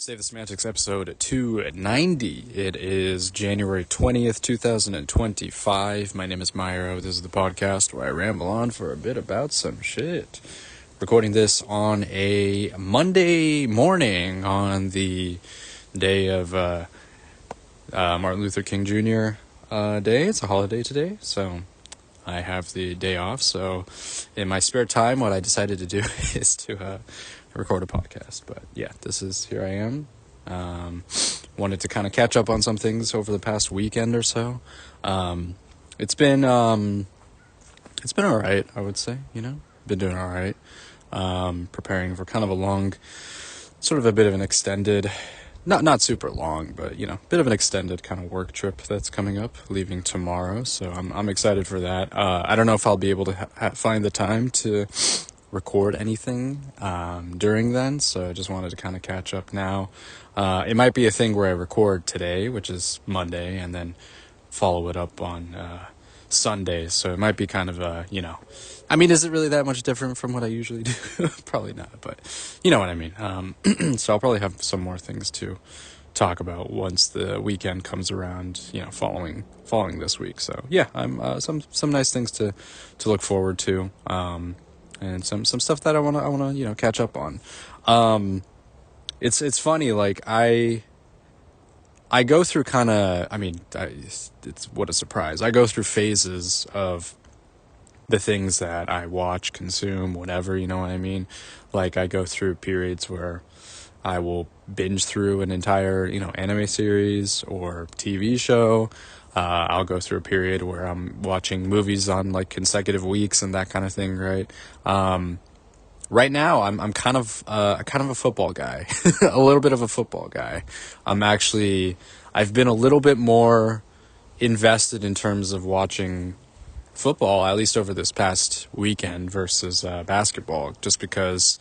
Save the Semantics episode 290. It is January 20th, 2025. My name is Myro. This is the podcast where I ramble on for a bit about some shit. Recording this on a Monday morning on the day of Martin Luther King Jr. Day. It's a holiday today, so I have the day off. So in my spare time, what I decided to do is to record a podcast. But yeah, here I am. Wanted to kind of catch up on some things over the past weekend or so. It's been all right, I would say. Been doing all right. Preparing for kind of a long, sort of a bit of an extended, not super long, but bit of an extended kind of work trip that's coming up, leaving tomorrow. So I'm excited for that. I don't know if I'll be able to find the time to record anything during then, so I just wanted to kind of catch up now. It might be a thing where I record today, which is Monday, and then follow it up on Sunday, so it might be kind of is it really that much different from what I usually do? Probably not, but you know what I mean. So I'll probably have some more things to talk about once the weekend comes around, following this week. So yeah, I'm some nice things to look forward to. And some stuff that I wanna catch up on. It's funny, like I go through it's what a surprise. I go through phases of the things that I watch, consume, whatever, you know what I mean? Like I go through periods where I will binge through an entire, anime series or TV show. I'll go through a period where I'm watching movies on like consecutive weeks and that kind of thing, right? Right now I'm kind of a football guy, a little bit of a football guy. I've been a little bit more invested in terms of watching football, at least over this past weekend versus basketball, just because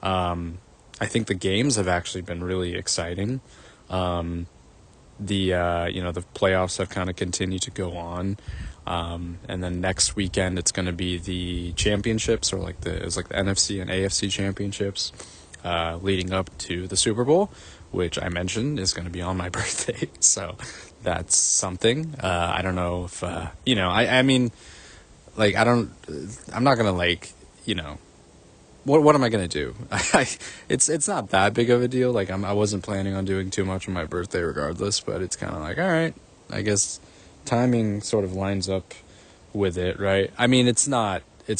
I think the games have actually been really exciting. The playoffs have kind of continued to go on. And then next weekend it's going to be the championships, or it's like the NFC and AFC championships, leading up to the Super Bowl, which I mentioned is going to be on my birthday. So that's something. I don't know if, I'm not going to what am I going to do? It's not that big of a deal. I wasn't planning on doing too much on my birthday regardless, but it's kind of like, all right, I guess timing sort of lines up with it, right? It's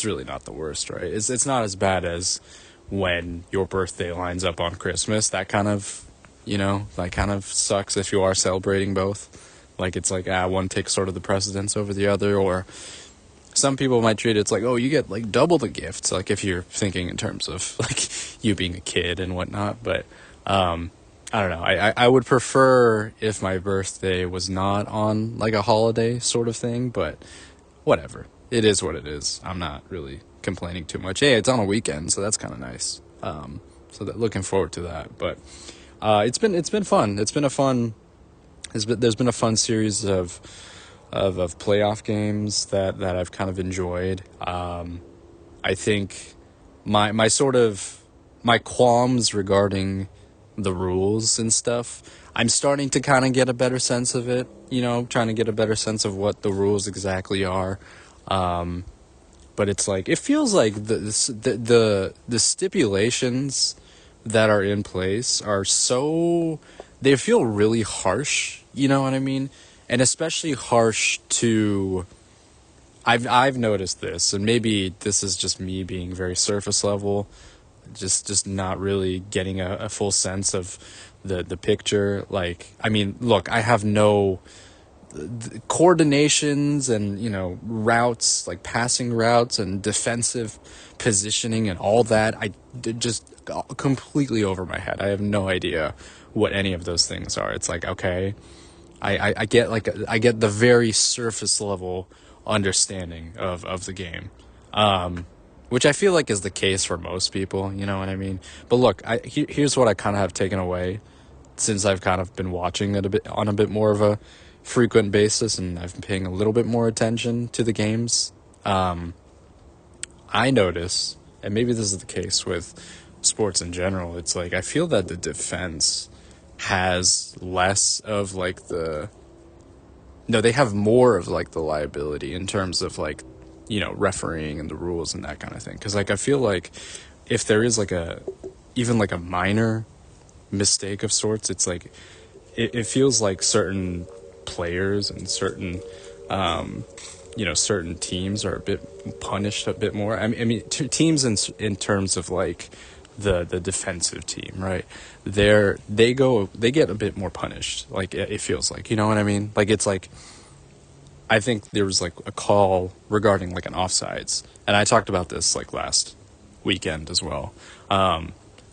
really not the worst, right? It's not as bad as when your birthday lines up on Christmas. That kind of, sucks if you are celebrating both. It's like, one takes sort of the precedence over the other, or some people might treat it's like, oh, you get double the gifts, if you're thinking in terms of you being a kid and whatnot. But I don't know. I would prefer if my birthday was not on a holiday sort of thing, but whatever. It is what it is. I'm not really complaining too much. Hey, it's on a weekend, so that's kind of nice. Looking forward to that. But it's been fun. There's been a fun series of playoff games that I've kind of enjoyed. I think my qualms regarding the rules and stuff, I'm starting to kind of get a better sense of it, trying to get a better sense of what the rules exactly are. But it's it feels like the stipulations that are in place are they feel really harsh, you know what I mean? And especially harsh to, I've noticed this, and maybe this is just me being very surface level, just not really getting a full sense of the picture. Look, I have no coordinations and, routes, passing routes and defensive positioning and all that. I just completely over my head. I have no idea what any of those things are. It's okay, I get the very surface level understanding of the game, which I feel is the case for most people, you know what I mean? But look, here's what I kind of have taken away since I've kind of been watching it on a bit more of a frequent basis, and I've been paying a little bit more attention to the games. I notice, and maybe this is the case with sports in general, it's I feel that the defense has less of like the no, they have more of like the liability in terms of like, refereeing and the rules and that kind of thing. Because like I feel like if there is like even like a minor mistake of sorts, it's like it feels like certain players and certain certain teams are a bit punished a bit more. Teams in terms of like the defensive team, right? They get a bit more punished. Like it feels like, you know what I mean? Like it's like I think there was like a call regarding like an offsides, and I talked about this like last weekend as well,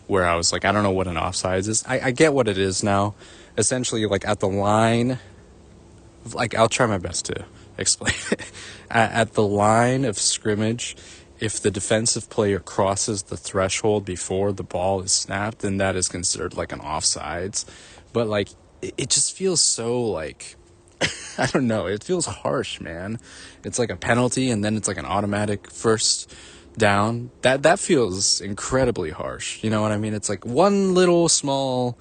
where I was like, I don't know what an offsides is. I get what it is now. Essentially, like at the line, like I'll try my best to explain it. At the line of scrimmage, if the defensive player crosses the threshold before the ball is snapped, then that is considered like an offsides. But like it just feels so like I don't know, it feels harsh, man. It's like a penalty and then it's like an automatic first down. That feels incredibly harsh. You know what I mean? It's like one little small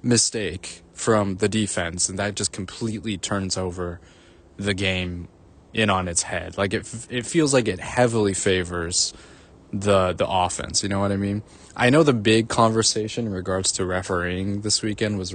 mistake from the defense and that just completely turns over the game in on its head. Like it feels like it heavily favors the offense. You know what I mean? I know the big conversation in regards to refereeing this weekend was,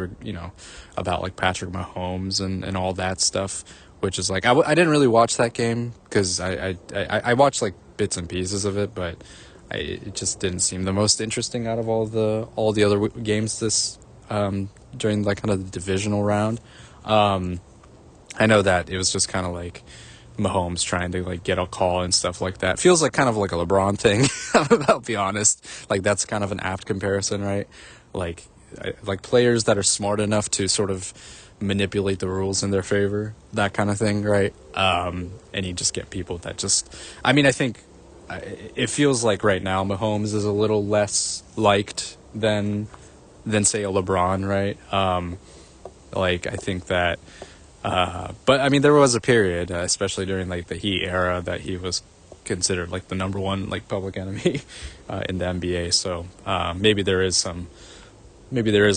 about like Patrick Mahomes and all that stuff, which is like, I didn't really watch that game because I watched like bits and pieces of it, but it just didn't seem the most interesting out of all the other games this, during like kind of the divisional round. I know that it was just kind of like Mahomes trying to like get a call and stuff like that. Feels like kind of like a LeBron thing. I'll be honest. Like that's kind of an apt comparison, right? Like players that are smart enough to sort of manipulate the rules in their favor, that kind of thing, right? And you just get people that just. I think it feels like right now Mahomes is a little less liked than say a LeBron, right? Like I think that. But there was a period, especially during like the Heat era, that he was considered like the number one like public enemy in the NBA. So maybe there is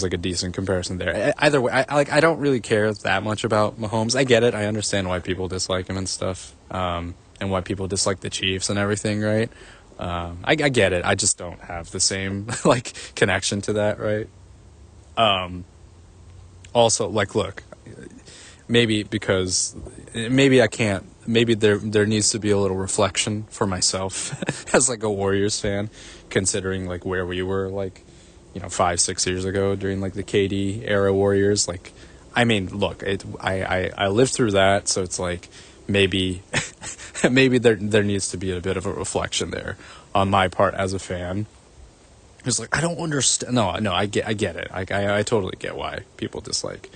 like a decent comparison there. Either way, I don't really care that much about Mahomes. I get it. I understand why people dislike him and stuff, and why people dislike the Chiefs and everything, right? I get it. I just don't have the same like connection to that, right? Also, like, look. Maybe because I can't. Maybe there needs to be a little reflection for myself as like a Warriors fan, considering like where we were like, 5-6 years ago during like the KD era Warriors. Like, look, I lived through that, so it's like maybe maybe there needs to be a bit of a reflection there on my part as a fan. It's like I don't understand. No, I get it. I totally get why people dislike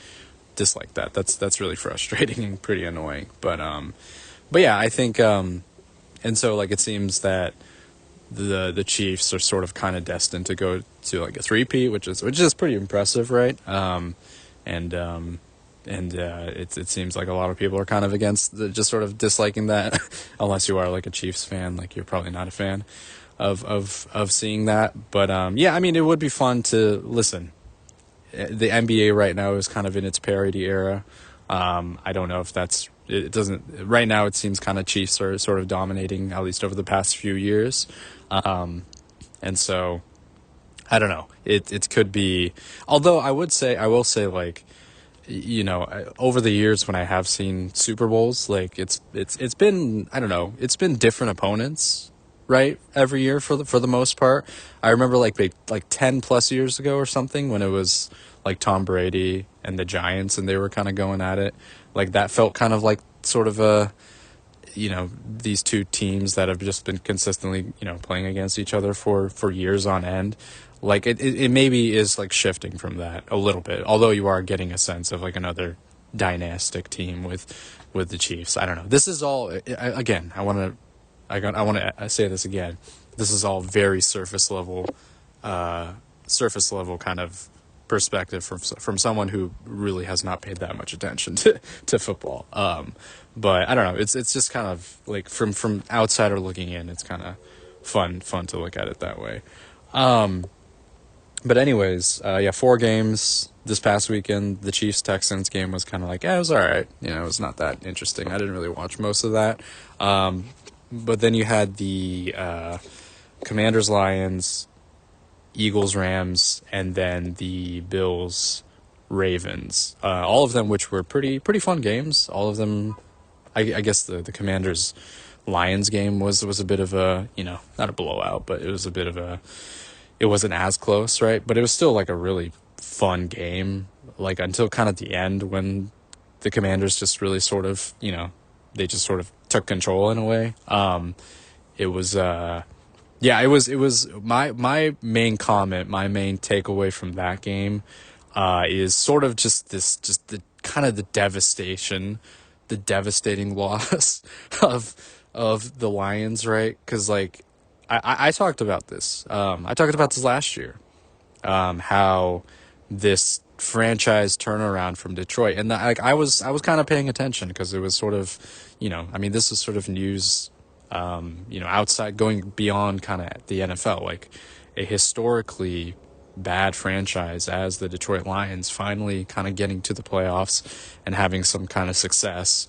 that. That's really frustrating and pretty annoying. But yeah, I think and so like it seems that the Chiefs are sort of kind of destined to go to like a three-peat, which is pretty impressive, right? It seems like a lot of people are kind of against just sort of disliking that, unless you are like a Chiefs fan. Like you're probably not a fan of seeing that. But yeah, it would be fun to listen. The NBA right now is kind of in its parity era. I don't know if it doesn't, right now it seems kind of Chiefs are sort of dominating, at least over the past few years. And so, I don't know, it could be, although I will say like, over the years when I have seen Super Bowls, like it's been, I don't know, it's been different opponents, right, every year for the most part. I remember like 10 plus years ago or something when it was like Tom Brady and the Giants and they were kind of going at it. Like that felt kind of like sort of a, these two teams that have just been consistently, playing against each other for years on end. Like it maybe is like shifting from that a little bit, although you are getting a sense of like another dynastic team with the Chiefs. I don't know. This is all, again, I want to say this again. This is all very surface level kind of perspective from someone who really has not paid that much attention to football. But I don't know. It's just kind of like from outsider looking in, it's kind of fun to look at it that way. But anyways, yeah, 4 games this past weekend. The Chiefs Texans game was kind of like, yeah, it was all right. You know, it was not that interesting. I didn't really watch most of that. But then you had the Commanders Lions, Eagles Rams, and then the Bills Ravens. All of them, which were pretty fun games. All of them. I guess the Commanders Lions game was a bit of a, you know, not a blowout, but it was a bit of a, it wasn't as close, right? But it was still like a really fun game, like until kind of the end when the Commanders just really sort of, you know, they just sort of took control in a way. It was yeah, it was my main comment, my main takeaway from that game is sort of just the kind of the devastation, the devastating loss of the Lions, right? Because like I talked about this. I talked about this last year. How this franchise turnaround from Detroit, and like I was kind of paying attention because it was sort of, you know, I mean, this is sort of news, you know, outside going beyond kind of the NFL, like a historically bad franchise as the Detroit Lions finally kind of getting to the playoffs and having some kind of success.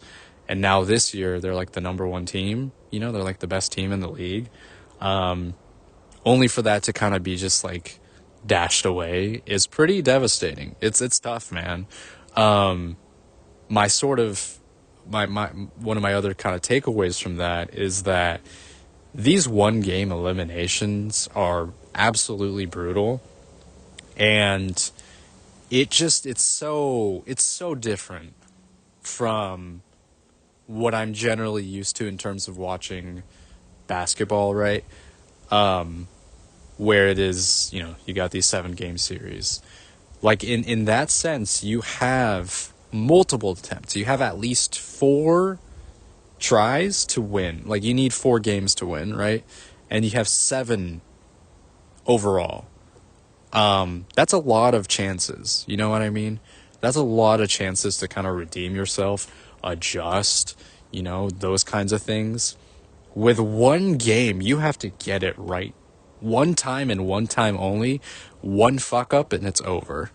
And now this year they're like the number one team, you know, they're like the best team in the league. Only for that to kind of be just like dashed away is pretty devastating. It's tough, man. My sort of my one of my other kind of takeaways from that is that these one game eliminations are absolutely brutal, and it's so different from what I'm generally used to in terms of watching basketball, right? Where it is, you know, you got these 7 game series. Like in that sense, you have multiple attempts. You have at least 4 tries to win. Like you need 4 games to win, right? And you have 7 overall. That's a lot of chances. You know what I mean? That's a lot of chances to kind of redeem yourself, adjust, you know, those kinds of things. With one game, you have to get it right. One time and one time only. One fuck up and it's over.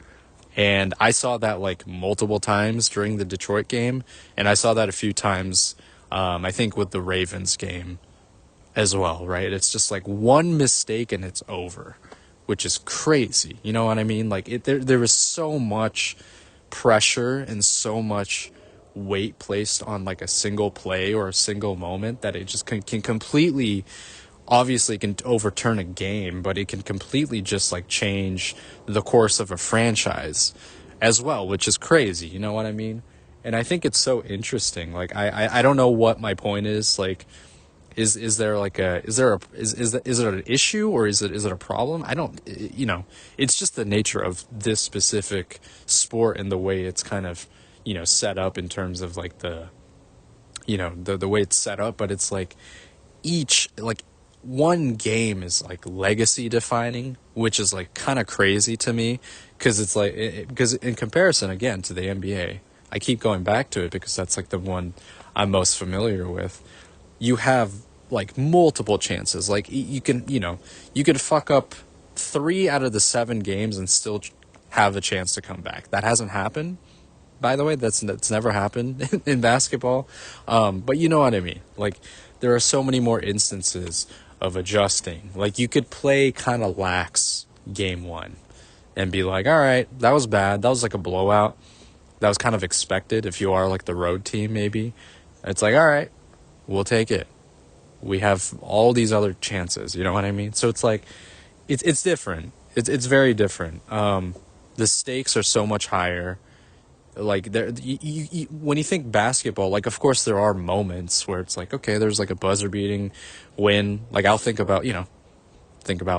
And I saw that like multiple times during the Detroit game. And I saw that a few times, I think, with the Ravens game as well, right? It's just like one mistake and it's over, which is crazy. You know what I mean? Like there was so much pressure and so much weight placed on like a single play or a single moment that it just can completely, obviously can overturn a game, but it can completely just like change the course of a franchise as well, which is crazy. You know what I mean? And I think it's so interesting. Like I don't know what my point is. Like is there like a is it an issue, or is it a problem? I don't, you know, it's just the nature of this specific sport and the way it's kind of, you know, set up in terms of like the, you know, the way it's set up. But it's like each, like, one game is like legacy defining, which is like kind of crazy to me, because it's like because in comparison again to the NBA, I keep going back to it because that's like the one I'm most familiar with. You have like multiple chances. Like you can, you know, you could fuck up 3 out of the 7 games and still have a chance to come back. That hasn't happened, by the way. That's never happened in basketball. But you know what I mean? Like there are so many more instances of adjusting. Like you could play kind of lax game 1 and be like, all right, that was bad. That was like a blowout. That was kind of expected if you are like the road team, maybe. It's like, all right, we'll take it. We have all these other chances. You know what I mean? So it's like, it's different. It's very different. The stakes are so much higher. Like there, when you think basketball, like of course there are moments where it's like, okay, there's like a buzzer beating win. Like I'll think about, you know,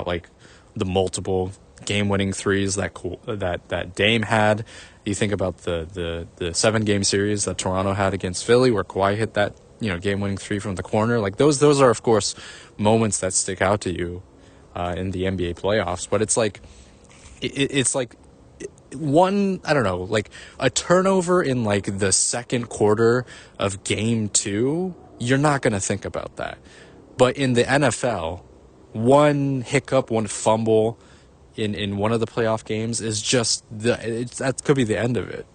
like the multiple game winning threes that Dame had. You think about the 7 game series that Toronto had against Philly, where Kawhi hit that, you know, game winning 3 from the corner. Like those are of course moments that stick out to you in the NBA playoffs. But it's like it's like one, I don't know, like a turnover in like the second quarter of game 2, you're not going to think about that. But in the NFL, one hiccup, one fumble, in one of the playoff games is just that could be the end of it,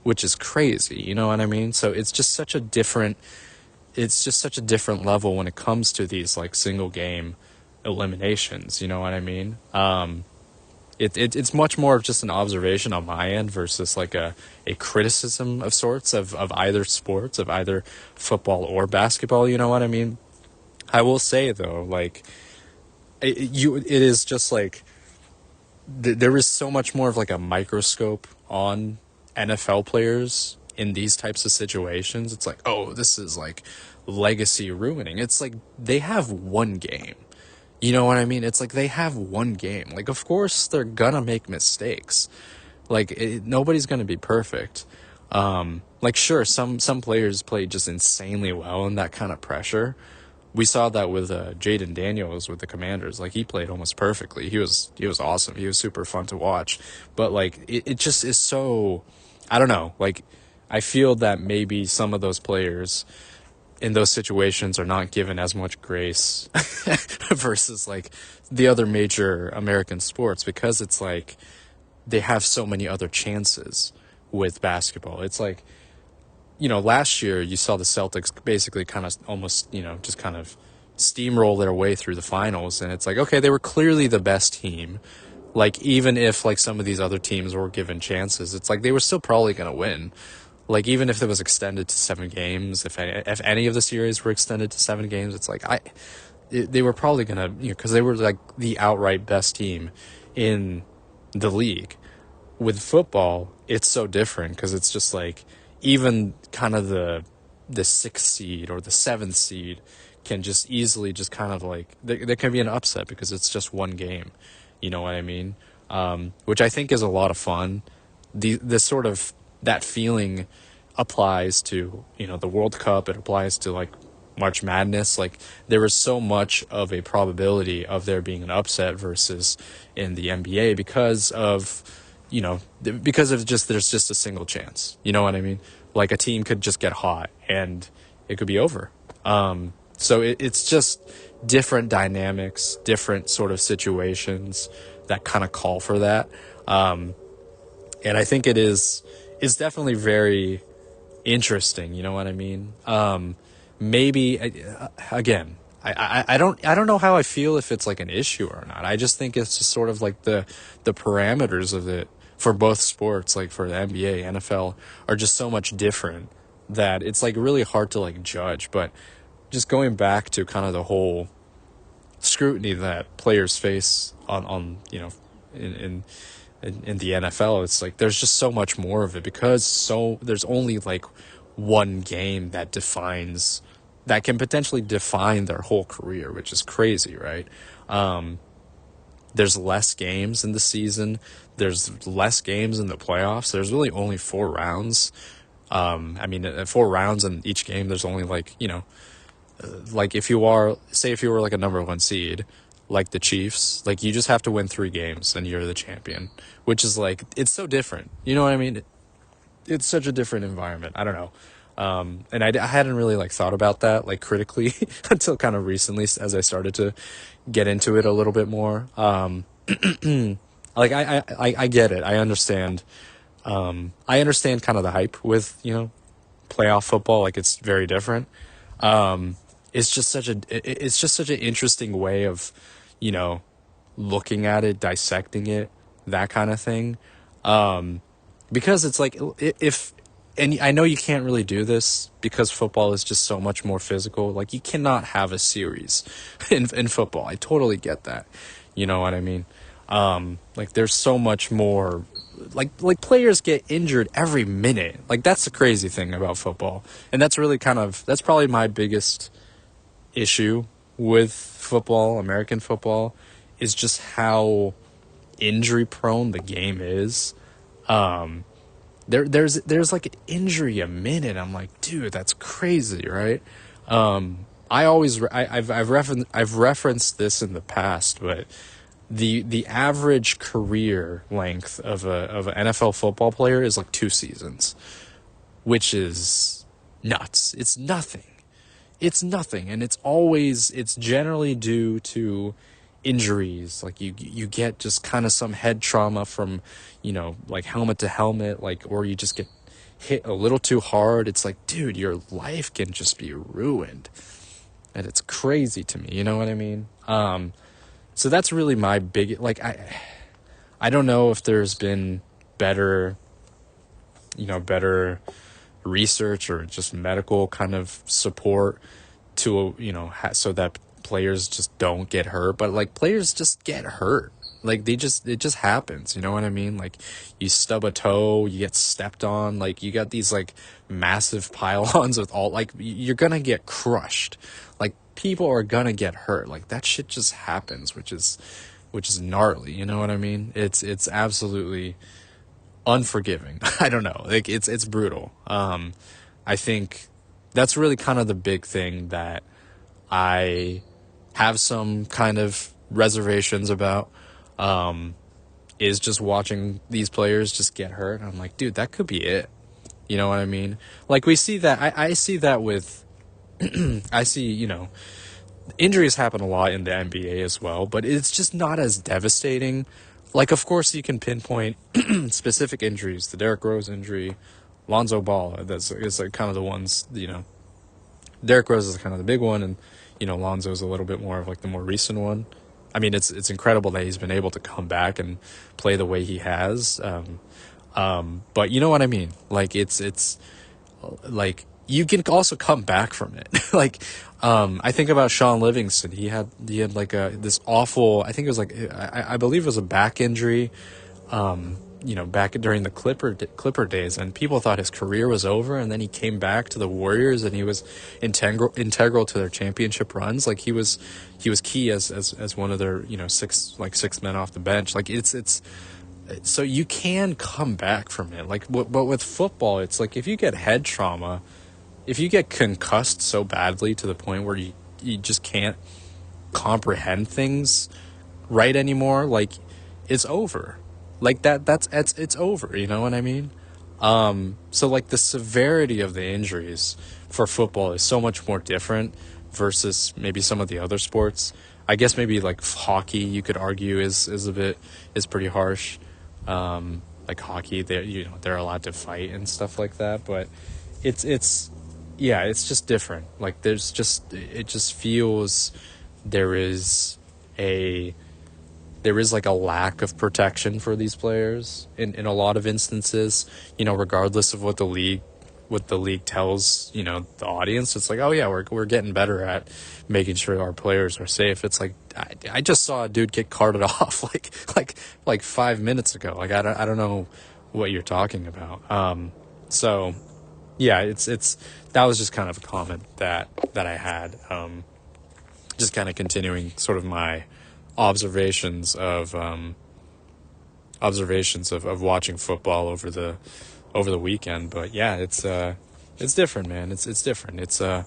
which is crazy. You know what I mean? So it's just such a different level when it comes to these like single game eliminations. You know what I mean? It's much more of just an observation on my end versus like a criticism of sorts of either sports, of either football or basketball. You know what I mean? I will say though, like it is just like there is so much more of like a microscope on NFL players in these types of situations. It's like, oh, this is like legacy ruining. It's like they have one game. You know what I mean? It's like they have one game. Like, of course, they're gonna make mistakes. Like, nobody's gonna be perfect. Like, sure, some players play just insanely well in that kind of pressure. We saw that with Jaden Daniels with the Commanders. Like, he played almost perfectly. He was awesome. He was super fun to watch. But like, it just is so, I don't know. Like, I feel that maybe some of those players in those situations are not given as much grace versus like the other major American sports, because it's like they have so many other chances with basketball. It's like, last year you saw the Celtics basically kind of almost, just kind of steamroll their way through the finals. And it's like, okay, they were clearly the best team. Like, even if like some of these other teams were given chances, it's like they were still probably going to win. Like, even if it was extended to 7 games, if any of the series were extended to 7 games, it's like they were probably gonna, because they were like the outright best team in the league. With football, it's so different because it's just like even kind of the 6th seed or the 7th seed can just easily just kind of like there can be an upset because it's just one game. You know what I mean? Which I think is a lot of fun. This sort of that feeling applies to the World Cup. It applies to like March Madness. Like, there is so much of a probability of there being an upset versus in the NBA because of there's just a single chance. You know what I mean? Like, a team could just get hot and it could be over. So it's just different dynamics, different sort of situations that kind of call for that. And I think it's definitely very interesting. You know what I mean? Maybe again, I don't know how I feel if it's like an issue or not. I just think it's just sort of like the parameters of it for both sports, like for the NBA, NFL, are just so much different that it's like really hard to like judge. But just going back to kind of the whole scrutiny that players face on in the NFL, it's like there's just so much more of it because there's only like one game that can potentially define their whole career, which is crazy, right? There's less games in the season. There's less games in the playoffs. There's really only 4 rounds. 4 rounds in each game. There's only like, like if you were like a number 1 seed, like the Chiefs, like you just have to win 3 games and you're the champion, which is like, it's so different. You know what I mean? It's such a different environment. I don't know. And I hadn't really like thought about that like critically until kind of recently as I started to get into it a little bit more. Like I get it. I understand. I understand kind of the hype with, playoff football. Like, it's very different. It's just such an interesting way of, looking at it, dissecting it, that kind of thing. Because it's like and I know you can't really do this because football is just so much more physical. Like, you cannot have a series in football. I totally get that. You know what I mean? Like, there's so much more, like players get injured every minute. Like, that's the crazy thing about football. And that's probably my biggest issue with football, American football, is just how injury prone the game is. There's like an injury a minute. I'm like, dude, that's crazy, right? I've referenced this in the past, but the average career length of an NFL football player is like 2 seasons, which is nuts. It's nothing, and it's generally due to injuries. Like you get just kind of some head trauma from, like helmet to helmet, like, or you just get hit a little too hard. It's like, dude, your life can just be ruined. And it's crazy to me, you know what I mean? So that's really my big, like, I don't know if there's been better research or just medical kind of support to, so that players just don't get hurt. But like, players just get hurt. Like, it just happens, you know what I mean? Like, you stub a toe, you get stepped on, like, you got these like massive pylons with all, like, you're gonna get crushed. Like, people are gonna get hurt. Like, that shit just happens, which is gnarly, you know what I mean? It's absolutely unforgiving. I don't know. Like, it's brutal. I think that's really kind of the big thing that I have some kind of reservations about, is just watching these players just get hurt. I'm like, dude, that could be it. You know what I mean? Like, we see that, I see that with, I see, injuries happen a lot in the NBA as well, but it's just not as devastating. Like, of course, you can pinpoint specific injuries, the Derrick Rose injury, Lonzo Ball, is like kind of the ones, Derrick Rose is kind of the big one, and, Lonzo's a little bit more of like the more recent one. I mean, it's incredible that he's been able to come back and play the way he has. But you know what I mean? Like, it's like, you can also come back from it. Like, I think about Sean Livingston. He had like this awful, I think it was like, I believe it was a back injury, back during the Clipper days, and people thought his career was over, and then he came back to the Warriors, and he was integral to their championship runs. Like, he was key as one of their, six men off the bench. Like, it's so you can come back from it. Like, but with football, it's like, if you get head trauma, if you get concussed so badly to the point where you just can't comprehend things right anymore, like, it's over. Like, it's over, you know what I mean? So like, the severity of the injuries for football is so much more different versus maybe some of the other sports. I guess maybe like hockey, you could argue is pretty harsh. Like hockey, they're allowed to fight and stuff like that, but it's just different. Like, it just feels there is like a lack of protection for these players in a lot of instances, regardless of what the league tells, the audience. It's like, oh yeah, we're getting better at making sure our players are safe. It's like, I just saw a dude get carted off like 5 minutes ago. Like, I don't know what you're talking about. So yeah, it's that was just kind of a comment that I had, just kind of continuing sort of my observations of watching football over the weekend. But yeah, it's different, man. It's different. It's a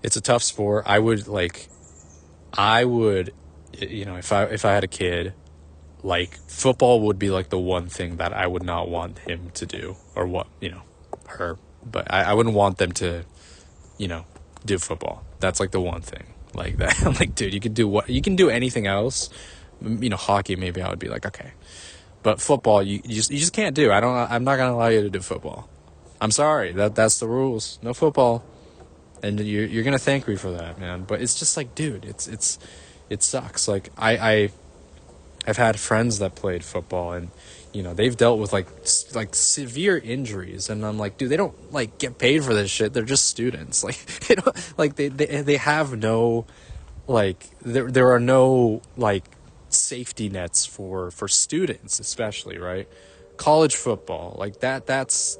tough sport. I would, if I had a kid, like, football would be like the one thing that I would not want him to do, or her, but I wouldn't want them to, do football. That's like the one thing like that. I'm like, dude, you can do anything else. Hockey, maybe I would be like, okay, but football, you just can't do. I'm not gonna allow you to do football. I'm sorry, that's the rules. No football, and you're gonna thank me for that, man. But it's just like, dude, it sucks. Like, I've had friends that played football, and they've dealt with like severe injuries, and I'm like, dude, they don't like get paid for this shit. They're just students. Like, they have no, like, there are no like safety nets for students, especially, right? College football, like that's,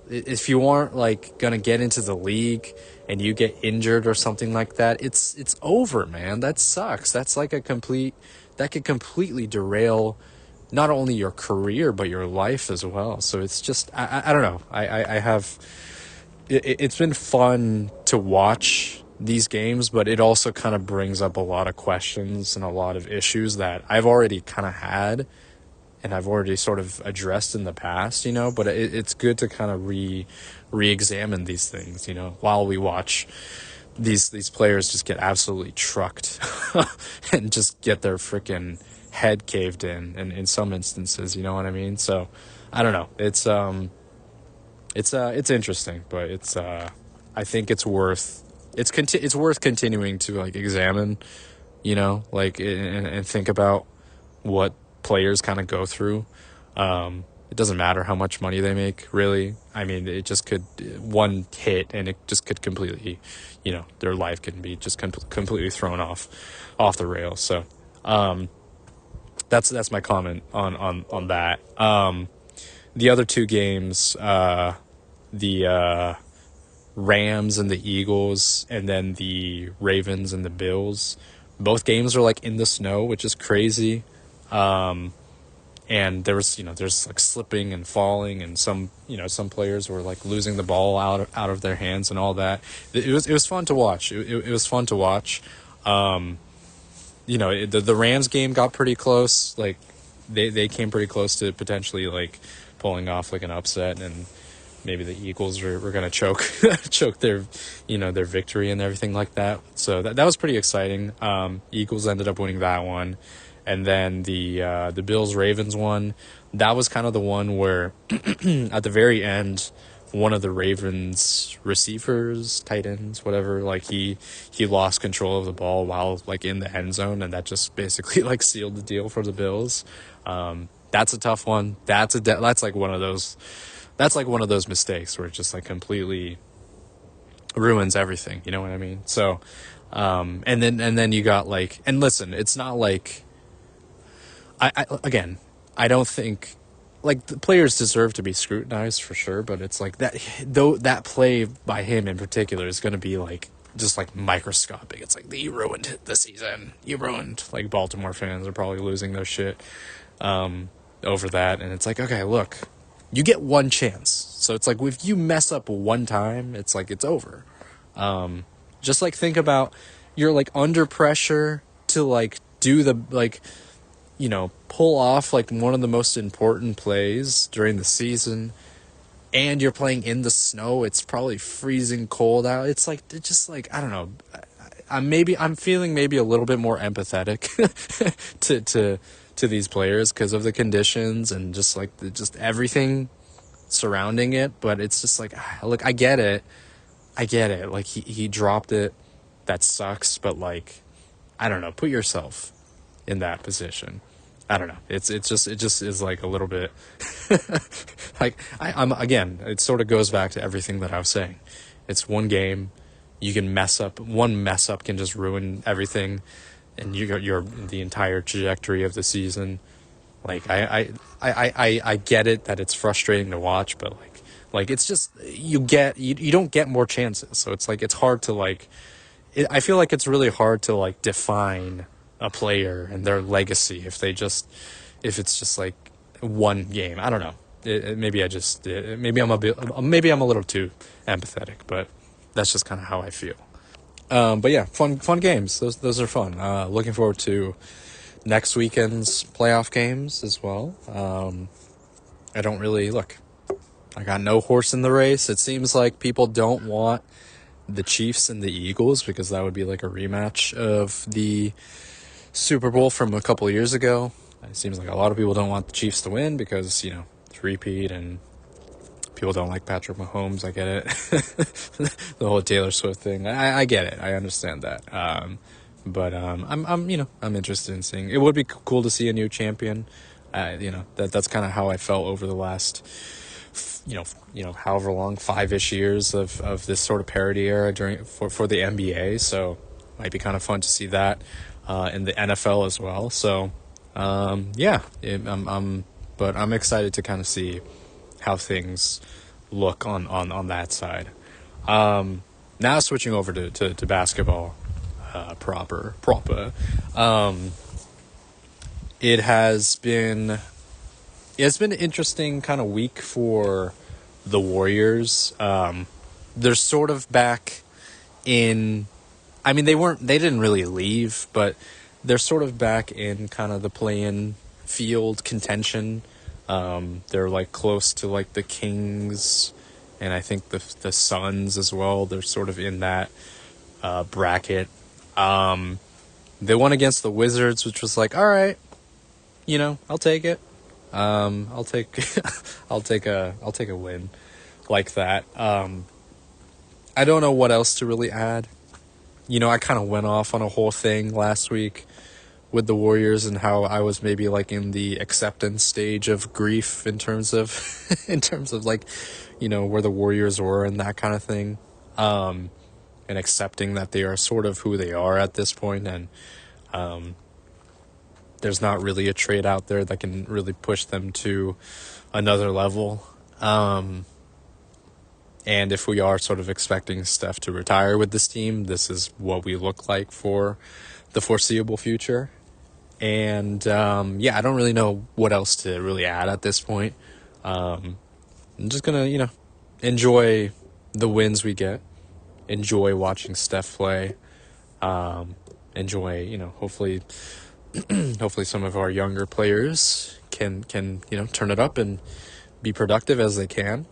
if you aren't like gonna get into the league and you get injured or something like that, it's over, man. That sucks. That's like that could completely derail not only your career but your life as well. So it's just, I don't know. I have, it's been fun to watch these games, but it also kind of brings up a lot of questions and a lot of issues that I've already kind of had and I've already sort of addressed in the past, but it's good to kind of re-examine these things, while we watch these players just get absolutely trucked and just get their freaking head caved in some instances, you know what I mean? So I don't know. It's interesting, but I think it's worth continuing to like examine, you know, like and think about what players kind of go through. It doesn't matter how much money they make, really. I mean, it just could one hit and it just could completely, you know, their life can be just completely thrown off the rails. So that's my comment on that. The other two games, the Rams and the Eagles, and then the Ravens and the Bills. Both games are like in the snow, which is crazy. And there's like slipping and falling, and some players were like losing the ball out of their hands and all that. It was fun to watch. It was fun to watch. The Rams game got pretty close. Like they came pretty close to potentially like pulling off like an upset, and maybe the Eagles were gonna choke their their victory and everything like that. So that was pretty exciting. Eagles ended up winning that one. And then the Bills Ravens one, that was kind of the one where at the very end, one of the Ravens receivers, tight ends, whatever, like he lost control of the ball while like in the end zone, and that just basically like sealed the deal for the Bills. That's a tough one. That's like one of those mistakes where it just like completely ruins everything. You know what I mean? So, and then you got like, and listen, it's not like. I don't think like the players deserve to be scrutinized for sure, but it's like that play by him in particular is going to be like just like microscopic. It's like you ruined the season. You ruined, like Baltimore fans are probably losing their shit over that, and it's like, okay, look, you get one chance. So it's like if you mess up one time, it's like it's over. Just like think about you're like under pressure to like do the like pull off like one of the most important plays during the season, and you're playing in the snow. It's probably freezing cold out. It's just like, I don't know. I'm feeling maybe a little bit more empathetic to these players because of the conditions and just like just everything surrounding it. But it's just like, look, I get it. Like he dropped it. That sucks. But like, I don't know. Put yourself in that position. I don't know. It just is like a little bit like I'm again. It sort of goes back to everything that I was saying. It's one game. You can mess up. One mess up can just ruin everything, and you're the entire trajectory of the season. Like I get it that it's frustrating to watch, but like it's just you don't get more chances. So it's like it's hard to like. I feel like it's really hard to like define a player and their legacy if it's just like one game. I don't know. Maybe I'm a little too empathetic, but that's just kind of how I feel. But yeah, fun games. Those are fun. Looking forward to next weekend's playoff games as well. I don't really I got no horse in the race. It seems like people don't want the Chiefs and the Eagles because that would be like a rematch of the Super Bowl from a couple of years ago. It seems like a lot of people don't want the Chiefs to win because, three-peat and people don't like Patrick Mahomes. I get it. The whole Taylor Swift thing. I get it. I understand that. But I'm interested in seeing. It would be cool to see a new champion. That's kind of how I felt over the last however long, 5-ish years of this sort of parity era for the NBA. So might be kind of fun to see that in the NFL as well. So but I'm excited to kind of see how things look on that side. Now switching over to basketball proper. It's been an interesting kind of week for the Warriors. They're sort of back in. I mean, they didn't really leave, but they're sort of back in kind of the play-in field contention. They're like close to like the Kings and I think the Suns as well. They're sort of in that bracket. They won against the Wizards, which was like, all right, I'll take it. I'll take I'll take a win like that. I don't know what else to really add. I kind of went off on a whole thing last week with the Warriors and how I was maybe like in the acceptance stage of grief in terms of like, where the Warriors were and that kind of thing. And accepting that they are sort of who they are at this point, and there's not really a trade out there that can really push them to another level. And if we are sort of expecting Steph to retire with this team, this is what we look like for the foreseeable future. And I don't really know what else to really add at this point. I'm just gonna, enjoy the wins we get, enjoy watching Steph play, enjoy, hopefully some of our younger players can turn it up and be productive as they can,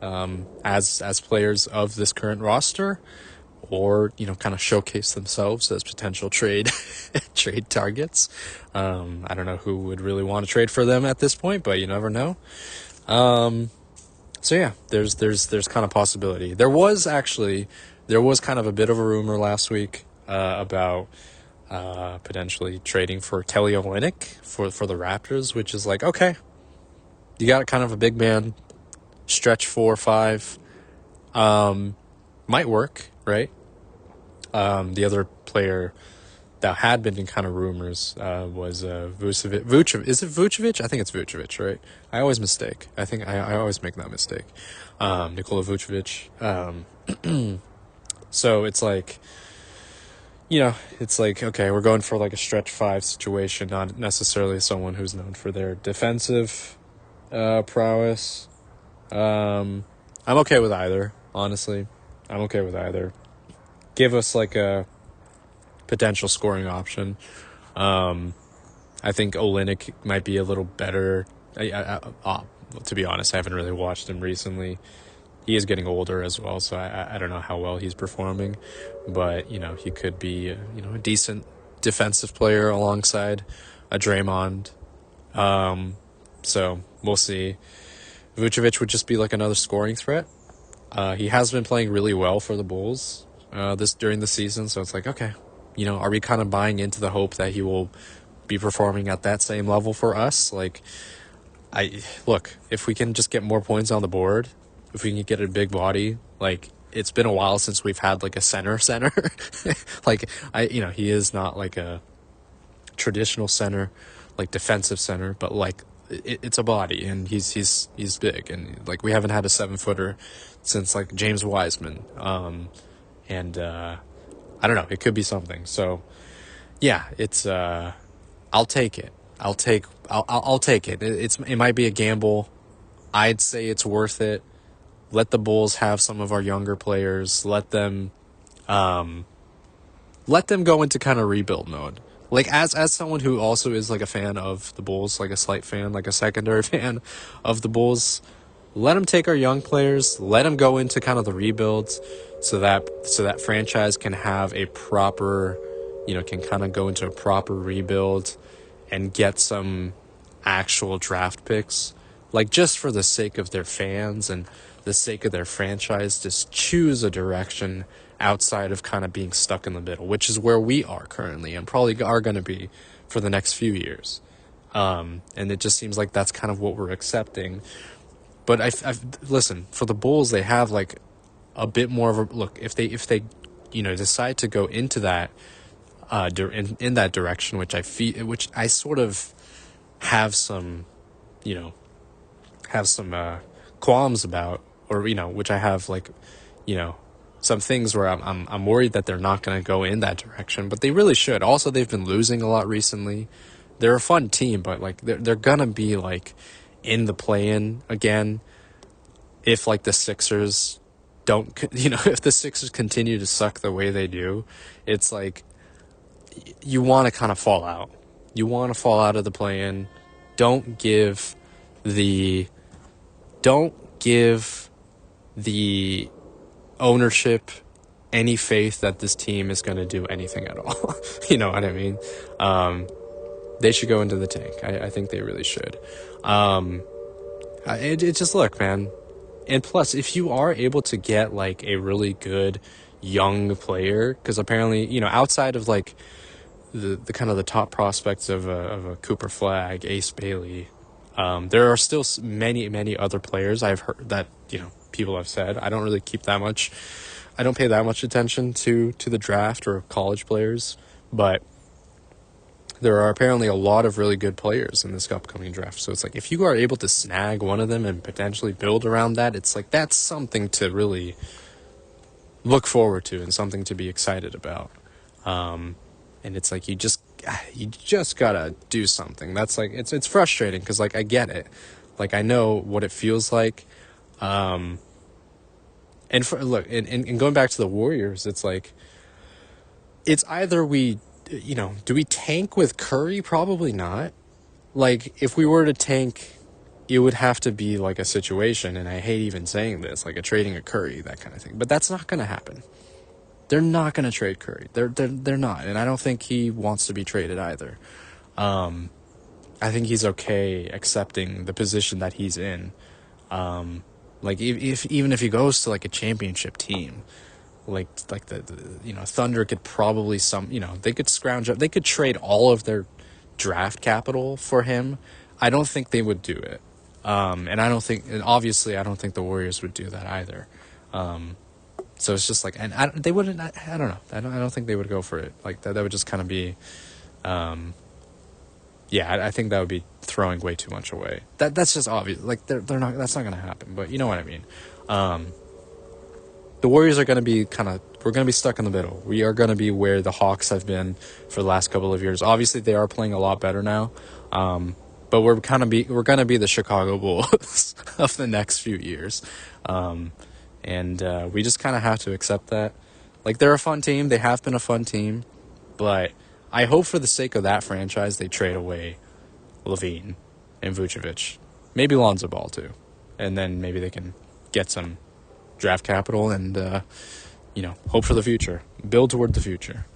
as players of this current roster, or kind of showcase themselves as potential trade targets. I don't know who would really want to trade for them at this point, but you never know. So yeah, there's kind of possibility. There was kind of a bit of a rumor last week about potentially trading for Kelly Olynyk for the Raptors, which is like, okay, you got kind of a big man, stretch 4-5, might work, right? The other player that had been in kind of rumors was Vucevic. Is it Vucevic? I think it's Vucevic, right? I always mistake. I think I always make that mistake. Nikola Vucevic. So it's like, it's like, okay, we're going for like a stretch 5 situation, not necessarily someone who's known for their defensive prowess. I'm okay with either, honestly. I'm okay with either. Give us like a potential scoring option. I think Olynyk might be a little better. To be honest, I haven't really watched him recently. He is getting older as well, so I don't know how well he's performing. But, he could be, a decent defensive player alongside a Draymond. So we'll see. Vucevic would just be like another scoring threat. He has been playing really well for the Bulls during the season, so it's like, okay, are we kind of buying into the hope that he will be performing at that same level for us? Like, if we can just get more points on the board, if we can get a big body, like, it's been a while since we've had like a center. Like, he is not like a traditional center, like defensive center, but like it's a body, and he's big, and like we haven't had a 7-footer since like James Wiseman. And I don't know, it could be something. So yeah, it's I'll take it. I'll take it. It might be a gamble. I'd say it's worth it. Let the Bulls have some of our younger players. Let them go into kind of rebuild mode. Like, as someone who also is like a fan of the Bulls, like a slight fan, like a secondary fan of the Bulls, let them take our young players. Let them go into kind of the rebuilds, so that franchise can have a proper, can kind of go into a proper rebuild and get some actual draft picks. Like, just for the sake of their fans and the sake of their franchise, just choose a direction outside of kind of being stuck in the middle, which is where we are currently and probably are going to be for the next few years. And it just seems like that's kind of what we're accepting. But listen, for the Bulls, they have like a bit more of a look. If they decide to go into that in that direction, which I sort of have some qualms about, or which I have like some things where I'm worried that they're not going to go in that direction, but they really should. Also, they've been losing a lot recently. They're a fun team, but like they're gonna be like in the play-in again if like the Sixers don't, if the Sixers continue to suck the way they do. It's like you want to kind of fall out. You want to fall out of the play-in. Don't give the ownership any faith that this team is going to do anything at all. You know what I mean? They should go into the tank. I think they really should. It just, look, man. And plus, if you are able to get like a really good young player, because apparently, outside of like the kind of the top prospects of a Cooper Flag, Ace Bailey, there are still many other players I've heard that people have said. I don't really I don't pay that much attention to the draft or college players, but there are apparently a lot of really good players in this upcoming draft. So it's like, if you are able to snag one of them and potentially build around that, it's like, that's something to really look forward to and something to be excited about. And it's like, you just gotta do something. That's like, it's frustrating because, like, I get it. Like, I know what it feels like. And going back to the Warriors, it's like, it's either do we tank with Curry? Probably not. Like, if we were to tank, it would have to be like a situation, and I hate even saying this, like a trading a Curry, that kind of thing. But that's not going to happen. They're not going to trade Curry. They're not, and I don't think he wants to be traded either. I think he's okay accepting the position that he's in. Like, even if he goes to like a championship team, like the Thunder could probably they could scrounge up, they could trade all of their draft capital for him. I don't think they would do it. And obviously I don't think the Warriors would do that either. So it's just like, and they wouldn't, I don't know. I don't think they would go for it. Like that would just kind of be, I think that would be throwing way too much away. That's just obvious. Like they're not, that's not going to happen, but you know what I mean? The Warriors are going to be we're going to be stuck in the middle. We are going to be where the Hawks have been for the last couple of years. Obviously, they are playing a lot better now, but we're going to be the Chicago Bulls of the next few years, and we just kind of have to accept that. Like, they're a fun team. They have been a fun team, but I hope for the sake of that franchise, they trade away Levine and Vucevic, maybe Lonzo Ball too, and then maybe they can get some draft capital and hope for the future, build toward the future.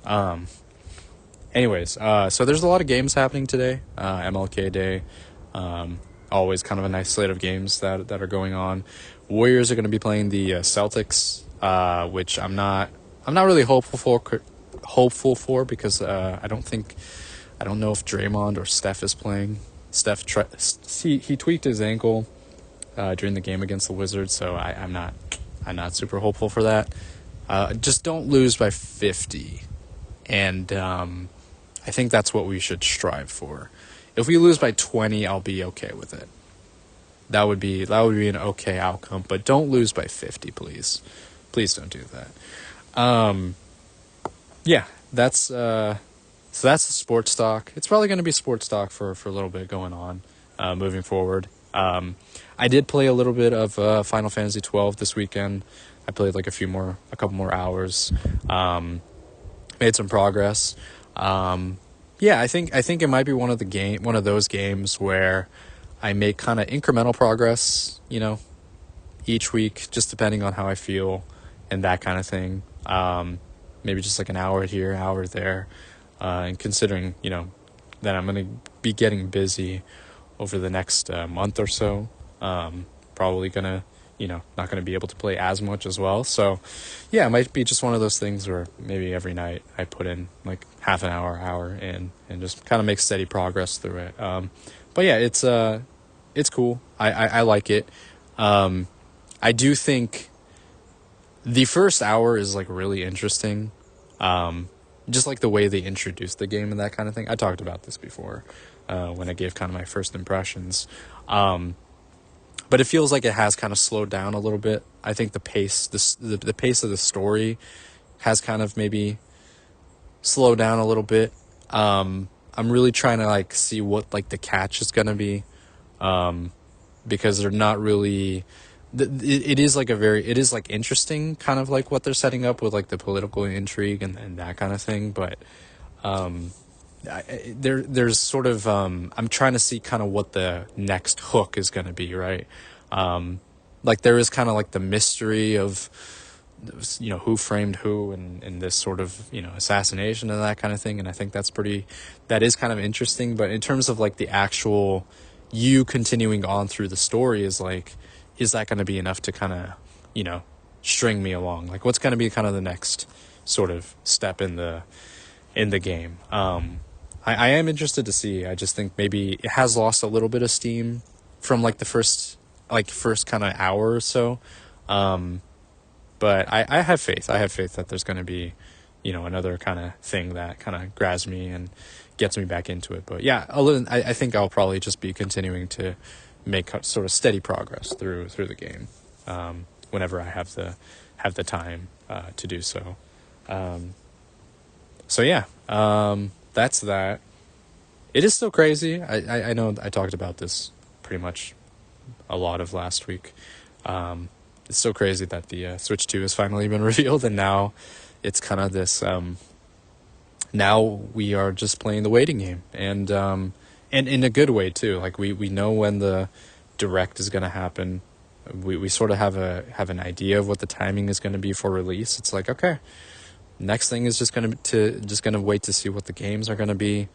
Anyways, so there's a lot of games happening today. MLK Day, always kind of a nice slate of games that are going on. Warriors are going to be playing the Celtics, which I'm not really hopeful for because I don't know if Draymond or Steph is playing. Steph he tweaked his ankle during the game against the Wizards, so I'm not super hopeful for that. Just don't lose by 50. And I think that's what we should strive for. If we lose by 20, I'll be okay with it. That would be an okay outcome, but don't lose by 50, please. Please don't do that. That's so that's the sports talk. It's probably going to be sports talk for a little bit going on moving forward. I did play a little bit of Final Fantasy 12 this weekend. I played like a couple more hours. Made some progress. I think it might be one of those games where I make kind of incremental progress, each week, just depending on how I feel and that kind of thing. Maybe just like an hour here, hour there, and considering that I'm going to be getting busy over the next month or so. Probably gonna, not gonna be able to play as much as well. So, yeah, it might be just one of those things where maybe every night I put in like half an hour in and just kind of make steady progress through it. But yeah, it's cool. I like it. I do think the first hour is like really interesting. Just like the way they introduced the game and that kind of thing. I talked about this before when I gave kind of my first impressions. But it feels like it has kind of slowed down a little bit. I think the pace of the story has kind of maybe slowed down a little bit. I'm really trying to like see what like the catch is gonna be, because they're not really. It is like interesting, kind of like what they're setting up with like the political intrigue and that kind of thing. But there's sort of I'm trying to see kind of what the next hook is going to be, right? Like there is kind of like the mystery of who framed who in this sort of, assassination and that kind of thing. And I think that is kind of interesting. But in terms of like the actual you continuing on through the story, is that going to be enough to kind of, string me along? Like, what's going to be kind of the next sort of step in the game? I am interested to see. I just think maybe it has lost a little bit of steam from like the first kind of hour or so. But I have faith. I have faith that there's going to be, another kind of thing that kind of grabs me and gets me back into it. But yeah, I think I'll probably just be continuing to make sort of steady progress through the game, whenever I have the time to do so. So yeah, that's that. It is still crazy. I know I talked about this pretty much a lot of last week. It's so crazy that the Switch 2 has finally been revealed, and now it's kind of this, now we are just playing the waiting game, and in a good way too. Like we know when the direct is going to happen. We sort of have an idea of what the timing is going to be for release. It's like, okay, next thing is just going to wait to see what the games are going to be.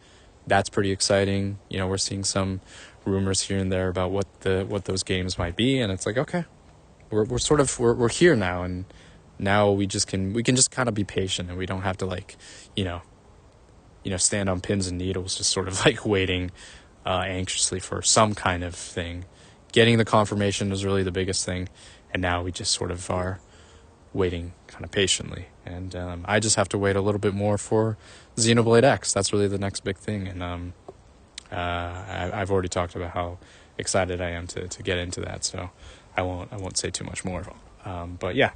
That's pretty exciting. We're seeing some rumors here and there about what those games might be, and it's like, okay, we're here now, and now we can just kind of be patient, and we don't have to stand on pins and needles, just sort of like waiting anxiously for some kind of thing. Getting the confirmation was really the biggest thing, and now we just sort of are waiting kind of patiently. And I just have to wait a little bit more for Xenoblade X. That's really the next big thing, and I've already talked about how excited I am to get into that, so I won't say too much more. But yeah.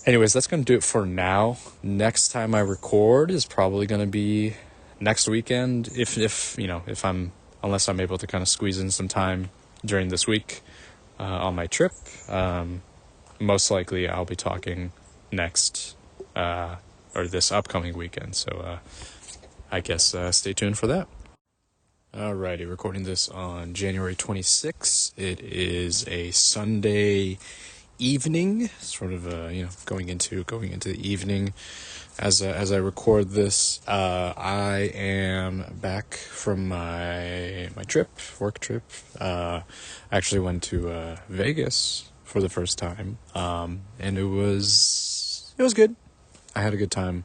Anyways, that's going to do it for now. Next time I record is probably going to be next weekend, unless I'm able to kind of squeeze in some time during this week on my trip. Most likely I'll be talking next or this upcoming weekend, so I guess stay tuned for that. Alrighty, recording this on January 26th. It is a Sunday evening, sort of going into the evening as I record this. I am back from my work trip. I actually went to Vegas for the first time, and it was good. I had a good time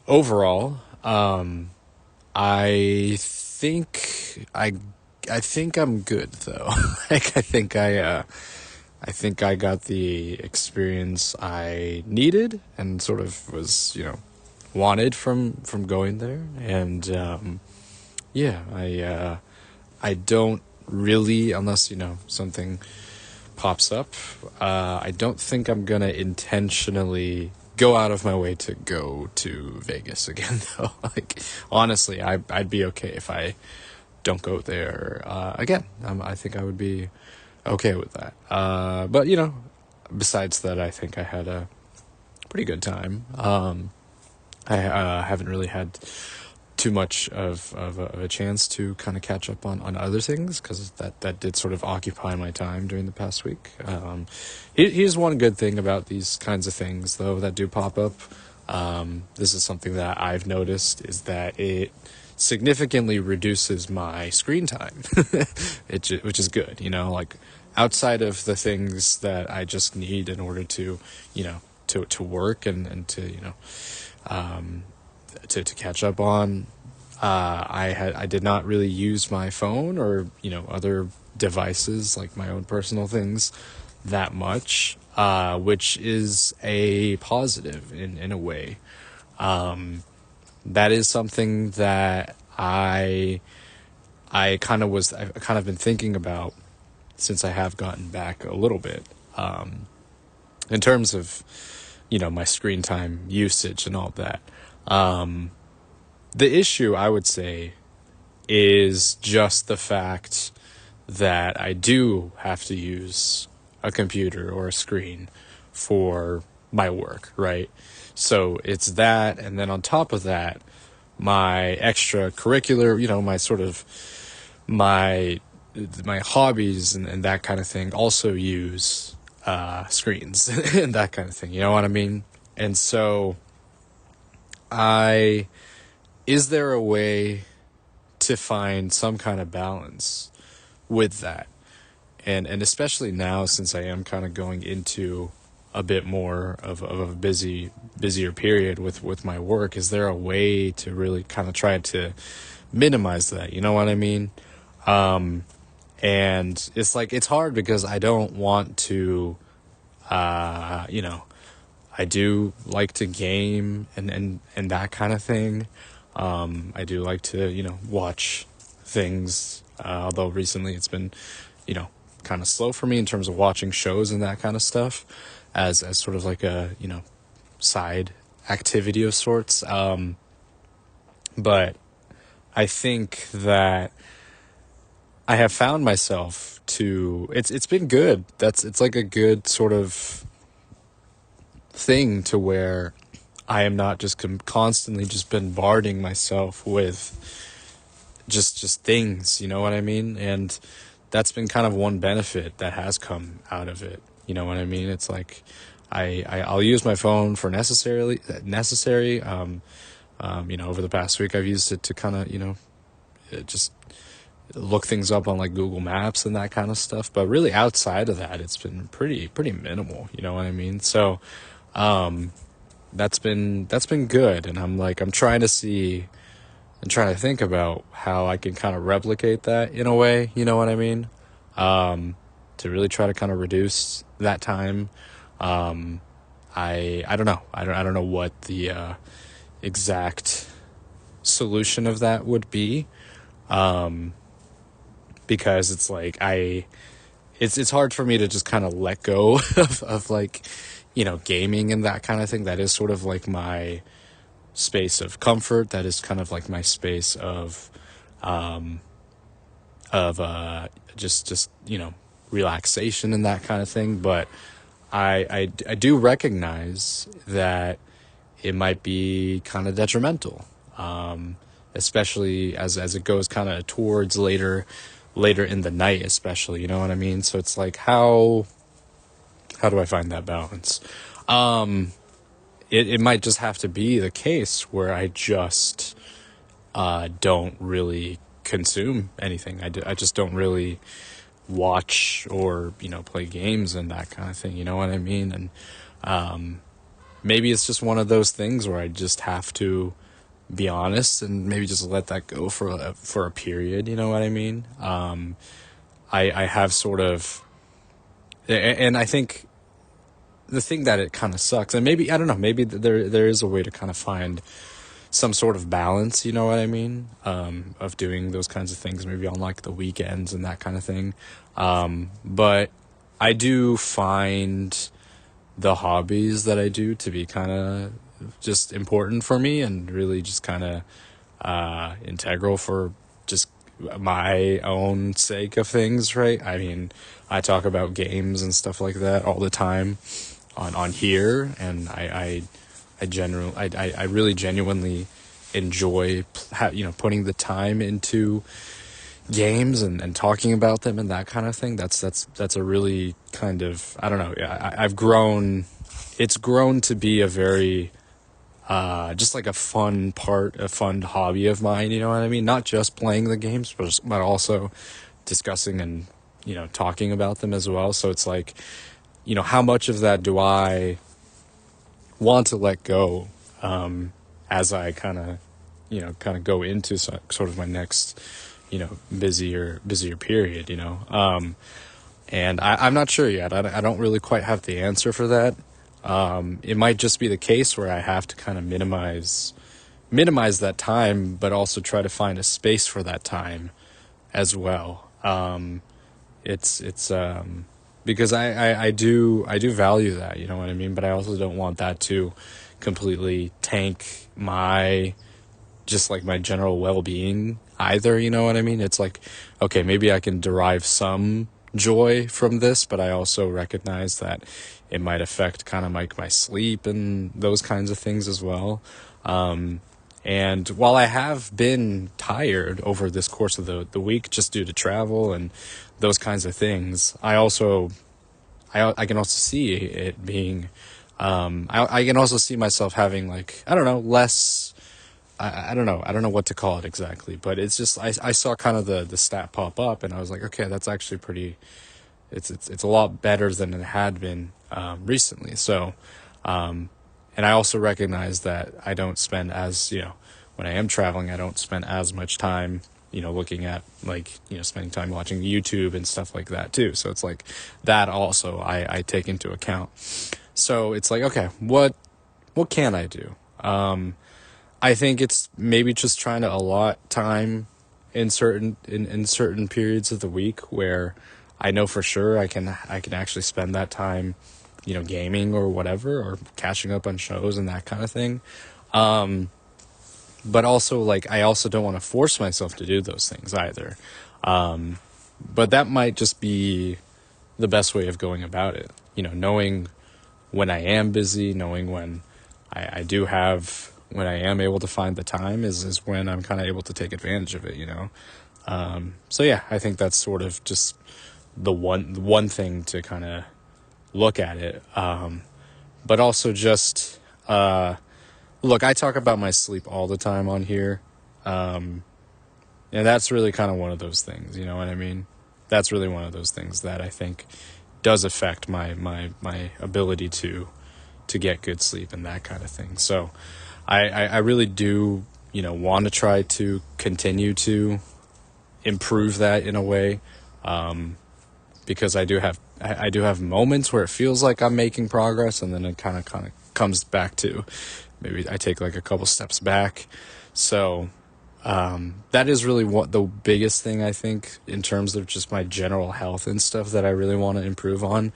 overall. I think I'm good though. I think I got the experience I needed and sort of was, wanted from going there. And I don't really, unless something pops up, I don't think I'm gonna intentionally go out of my way to go to Vegas again though. Like, honestly, I'd be okay if I don't go there again. I think I would be okay with that. But besides that, I think I had a pretty good time. I haven't really had too much of a chance to kind of catch up on other things, because that did sort of occupy my time during the past week. Here's one good thing about these kinds of things, though, that do pop up. This is something that I've noticed, is that it significantly reduces my screen time, which is good. Like, outside of the things that I just need in order to to work and to catch up on. I did not really use my phone or other devices, like my own personal things, that much, which is a positive in a way. That is something that I've kind of been thinking about since I have gotten back a little bit, in terms of my screen time usage and all that. The issue, I would say, is just the fact that I do have to use a computer or a screen for my work, right? So it's that, and then on top of that, my extracurricular, my sort of my hobbies and that kind of thing also use screens and that kind of thing. You know what I mean? And so, is there a way to find some kind of balance with that? And especially now, since I am kind of going into a bit more of a busier period with my work, is there a way to really kind of try to minimize that? You know what I mean? And it's like, it's hard because I don't want to, I do like to game and that kind of thing. I do like to, watch things, although recently it's been, kind of slow for me in terms of watching shows and that kind of stuff as sort of like a, side activity of sorts. But I think that I have found myself it's been good. It's like a good sort of thing to where I am not just constantly just bombarding myself with just things, you know what I mean? And that's been kind of one benefit that has come out of it. You know what I mean? It's like I'll use my phone for necessary. Over the past week I've used it to kind of, just look things up on like Google Maps and that kind of stuff. But really outside of that, it's been pretty minimal, you know what I mean? So that's been good. And I'm trying to see and trying to think about how I can kind of replicate that in a way, you know what I mean? To really try to kind of reduce that time. I don't know. I don't know what the exact solution of that would be. Because it's like it's hard for me to just kind of let go of like, gaming and that kind of thing. That is sort of like my space of comfort. That is kind of like my space of just relaxation and that kind of thing. But I do recognize that it might be kind of detrimental, especially as it goes kind of towards later in the night, especially, you know what I mean? So it's like, how do I find that balance? It might just have to be the case where I just don't really consume anything. I just don't really watch or play games and that kind of thing, you know what I mean? And maybe it's just one of those things where I just have to be honest and maybe just let that go for a period, you know what I mean? I have sort of, and I think the thing that it kind of sucks, and maybe I don't know, maybe there is a way to kind of find some sort of balance, you know what I mean, of doing those kinds of things maybe on like the weekends and that kind of thing. But I do find the hobbies that I do to be kind of just important for me and really just kind of integral for just my own sake of things, right? I mean, I talk about games and stuff like that all the time on here, and I really genuinely enjoy putting the time into games and talking about them and that kind of thing. That's a really kind of, I don't know, I've grown, it's grown to be a very just like a fun hobby of mine, you know what I mean? Not just playing the games, but also discussing and talking about them as well. So it's like, how much of that do I want to let go as I kind of go into sort of my next busier period, and I'm not sure yet. I don't really quite have the answer for that. It might just be the case where I have to kind of minimize that time, but also try to find a space for that time as well. It's because I do value that, you know what I mean? But I also don't want that to completely tank my general well-being either, you know what I mean? It's like, okay, maybe I can derive some joy from this, but I also recognize that it might affect kind of like my sleep and those kinds of things as well. And while I have been tired over this course of the week just due to travel and those kinds of things, I I can also see it being, I can also see myself having like, I don't know, less, I don't know. I don't know what to call it exactly, but it's just, I saw kind of the stat pop up and I was like, okay, that's actually pretty, it's a lot better than it had been, recently. So, and I also recognize that I don't spend as, when I am traveling, I don't spend as much time, looking at like, spending time watching YouTube and stuff like that too. So it's like that also I take into account. So it's like, okay, what can I do? I think it's maybe just trying to allot time in certain periods of the week where I know for sure I can actually spend that time, gaming or whatever, or catching up on shows and that kind of thing. But also, like, I also don't want to force myself to do those things either. But that might just be the best way of going about it. Knowing when I am busy, knowing when I do have, when I am able to find the time is when I'm kind of able to take advantage of it, So yeah, I think that's sort of just the one thing to kind of look at it. But also just, look, I talk about my sleep all the time on here. And that's really kind of one of those things, you know what I mean? That's really one of those things that I think does affect my ability to get good sleep and that kind of thing. So I really do, want to try to continue to improve that in a way. Because I do have moments where it feels like I'm making progress, and then it kind of comes back to maybe I take like a couple steps back. So that is really what the biggest thing I think in terms of just my general health and stuff that I really want to improve on,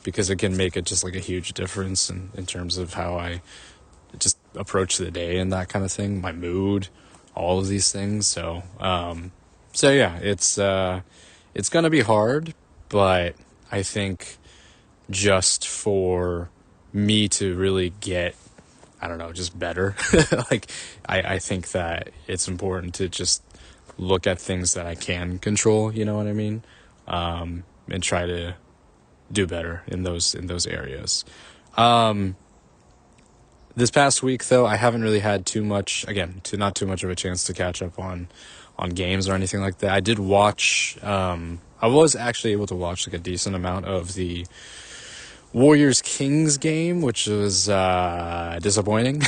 because it can make it just like a huge difference in terms of how I just approach the day and that kind of thing, my mood, all of these things. So yeah, it's gonna be hard, but I think just for me to really get, I don't know, just better. Like, I think that it's important to just look at things that I can control, you know what I mean? And try to do better in those areas. This past week, though, I haven't really had not too much of a chance to catch up on games or anything like that. I did watch, I was actually able to watch like a decent amount of the Warriors-Kings game, which was disappointing.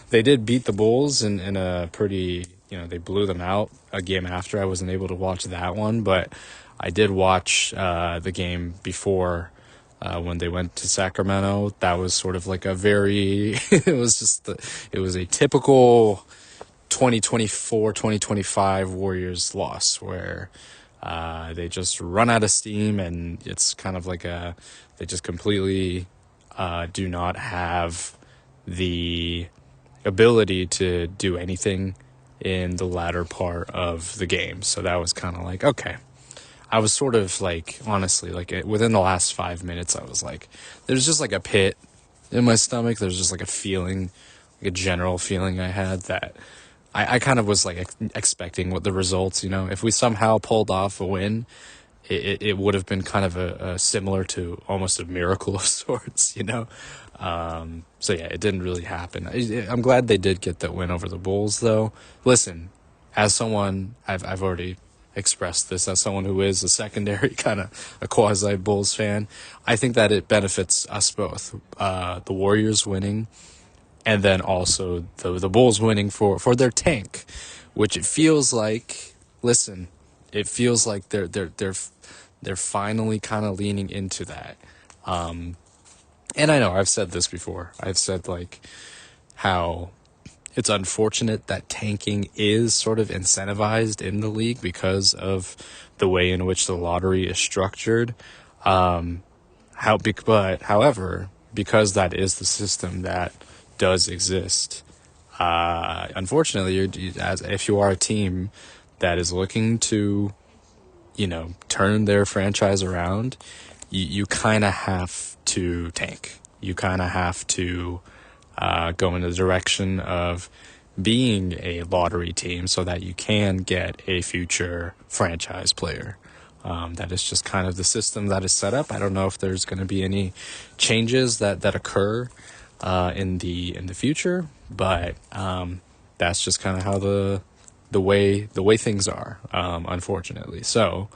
They did beat the Bulls in a pretty, they blew them out a game after. I wasn't able to watch that one, but I did watch the game before when they went to Sacramento. That was sort of like a very, it was a typical 2024-2025 Warriors loss where they just run out of steam, and it's kind of like they just completely do not have the ability to do anything in the latter part of the game. So that was kind of like, okay. I was sort of like, honestly, like within the last 5 minutes, I was like, there's just like a pit in my stomach. There's just like a feeling, like a general feeling I had that I kind of was like expecting what the results, if we somehow pulled off a win, it would have been kind of a similar to almost a miracle of sorts, So yeah, it didn't really happen. I'm glad they did get that win over the Bulls, though. Listen, as someone, I've already expressed this, as someone who is a secondary kind of a quasi Bulls fan, I think that it benefits us both. The Warriors winning, and then also the Bulls winning for their tank, which it feels like. Listen, it feels like they're finally kind of leaning into that. And I know I've said this before. I've said like how it's unfortunate that tanking is sort of incentivized in the league because of the way in which the lottery is structured. However, because that is the system that does exist, unfortunately, if you are a team that is looking to, turn their franchise around, you kind of have to tank. You kind of have to go in the direction of being a lottery team so that you can get a future franchise player. That is just kind of the system that is set up. I don't know if there's going to be any changes that occur in the future, but that's just kind of how the way things are, unfortunately. So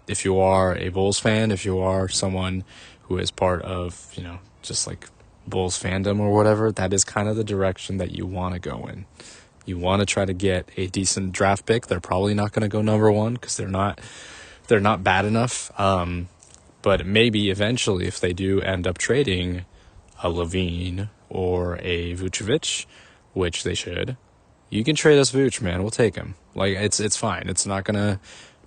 if you are a Bulls fan, if you are someone who is part of, just like Bulls fandom or whatever, that is kind of the direction that you want to go in. You want to try to get a decent draft pick. They're probably not going to go number one because they're not bad enough. But maybe eventually, if they do end up trading a Levine or a Vucevic, which they should, you can trade us Vuce, man. We'll take him. Like, it's fine. It's not going to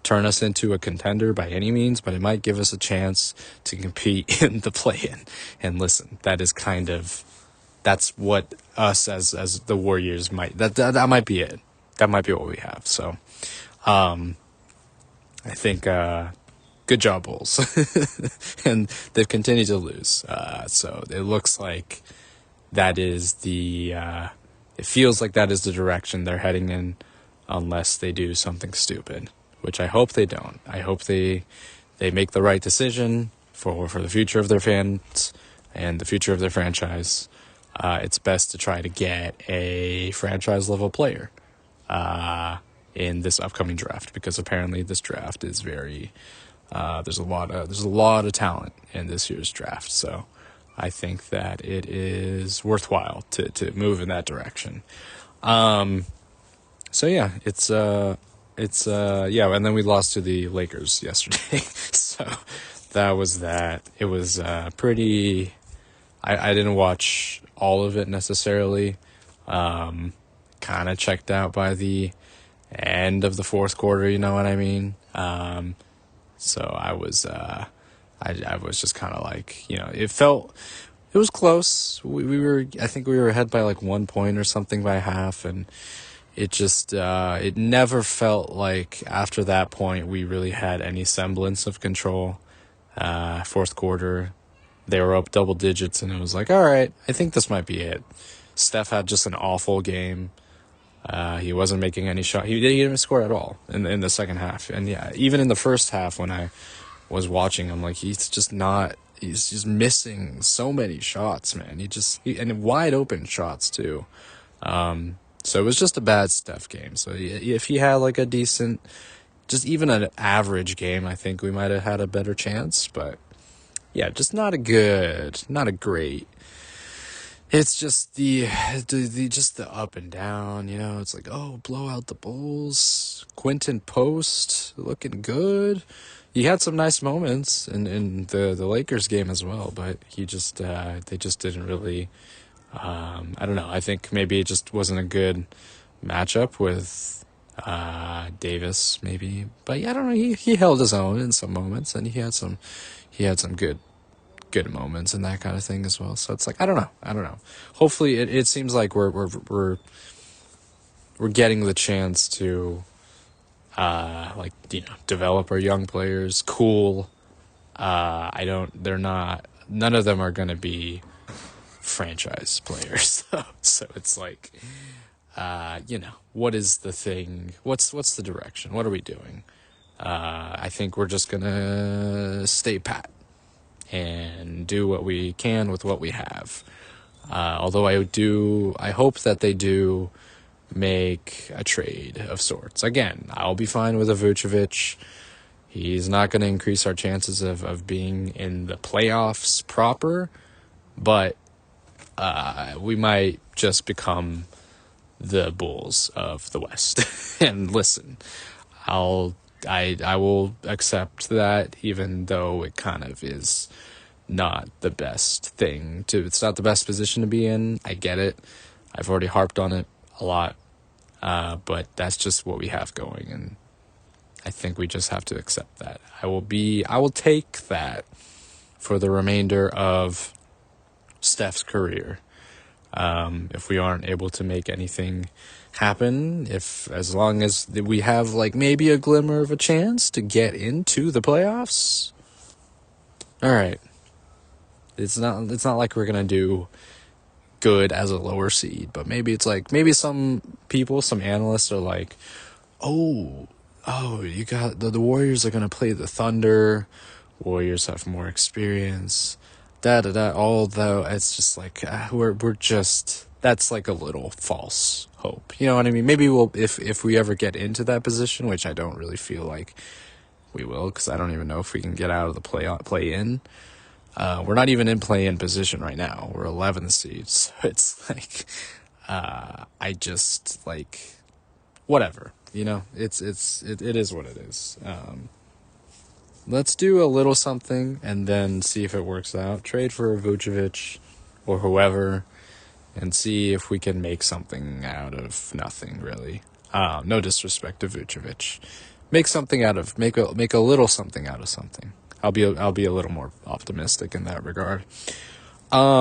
turn us into a contender by any means, but it might give us a chance to compete in the play-in. And listen, that's what us as the Warriors might, that might be it. That might be what we have. So, I think, good job, Bulls. And they've continued to lose. So it looks like that is it feels like that is the direction they're heading in, unless they do something stupid, which I hope they don't. I hope they make the right decision for the future of their fans and the future of their franchise. It's best to try to get a franchise level player in this upcoming draft, because apparently this draft is very there's a lot of talent in this year's draft. So I think that it is worthwhile to move in that direction. So yeah, it's yeah, and then we lost to the Lakers yesterday. So that was that. It was pretty. I didn't watch all of it necessarily. Kind of checked out by the end of the fourth quarter, you know what I mean? So I was just kind of like, it was close. I think we were ahead by like 1 point or something by half, and it just, it never felt like after that point we really had any semblance of control. Fourth quarter, they were up double digits, and it was like, all right, I think this might be it. Steph had just an awful game. He wasn't making any shot. He didn't score at all in the second half. And yeah, even in the first half when I was watching him, like, he's just missing so many shots, man. And wide open shots too. So it was just a bad Steph game. So if he had like a decent, just even an average game, I think we might have had a better chance. But yeah, just not a great. It's just the up and down, it's like, oh, blow out the Bulls. Quentin Post looking good. He had some nice moments in the Lakers game as well, but they just didn't really, I don't know. I think maybe it just wasn't a good matchup with Davis, maybe. But yeah, I don't know. He held his own in some moments, and he had some good moments and that kind of thing as well. So it's like, I don't know. Hopefully it seems like we're getting the chance to develop our young players. Cool. None of them are going to be franchise players. So it's like, what is the thing? What's the direction? What are we doing? I think we're just going to stay pat and do what we can with what we have. Although I hope that they do make a trade of sorts. Again, I'll be fine with a Vucevic. He's not going to increase our chances of being in the playoffs proper, but we might just become the Bulls of the West. And listen, I will accept that, even though it kind of is not the best thing it's not the best position to be in. I get it. I've already harped on it a lot. But that's just what we have going, and I think we just have to accept that. I will take that for the remainder of Steph's career. If we aren't able to make anything happen, as long as we have like maybe a glimmer of a chance to get into the playoffs, all right. It's not like we're gonna do good as a lower seed, but maybe it's like, maybe some people, some analysts are like, oh, oh, you got the Warriors are gonna play the Thunder. Warriors have more experience. Da da da. Although it's just like we're just that's like a little false hope. You know what I mean? Maybe we'll if we ever get into that position, which I don't really feel like we will, because I don't even know if we can get out of the play in. We're not even in play-in position right now. We're 11th seeds. So it's like, I just like, whatever, you know, it is what it is. Let's do a little something and then see if it works out. Trade for Vucevic or whoever and see if we can make something out of nothing, really. No disrespect to Vucevic. Make a little something out of something. I'll be a little more optimistic in that regard. The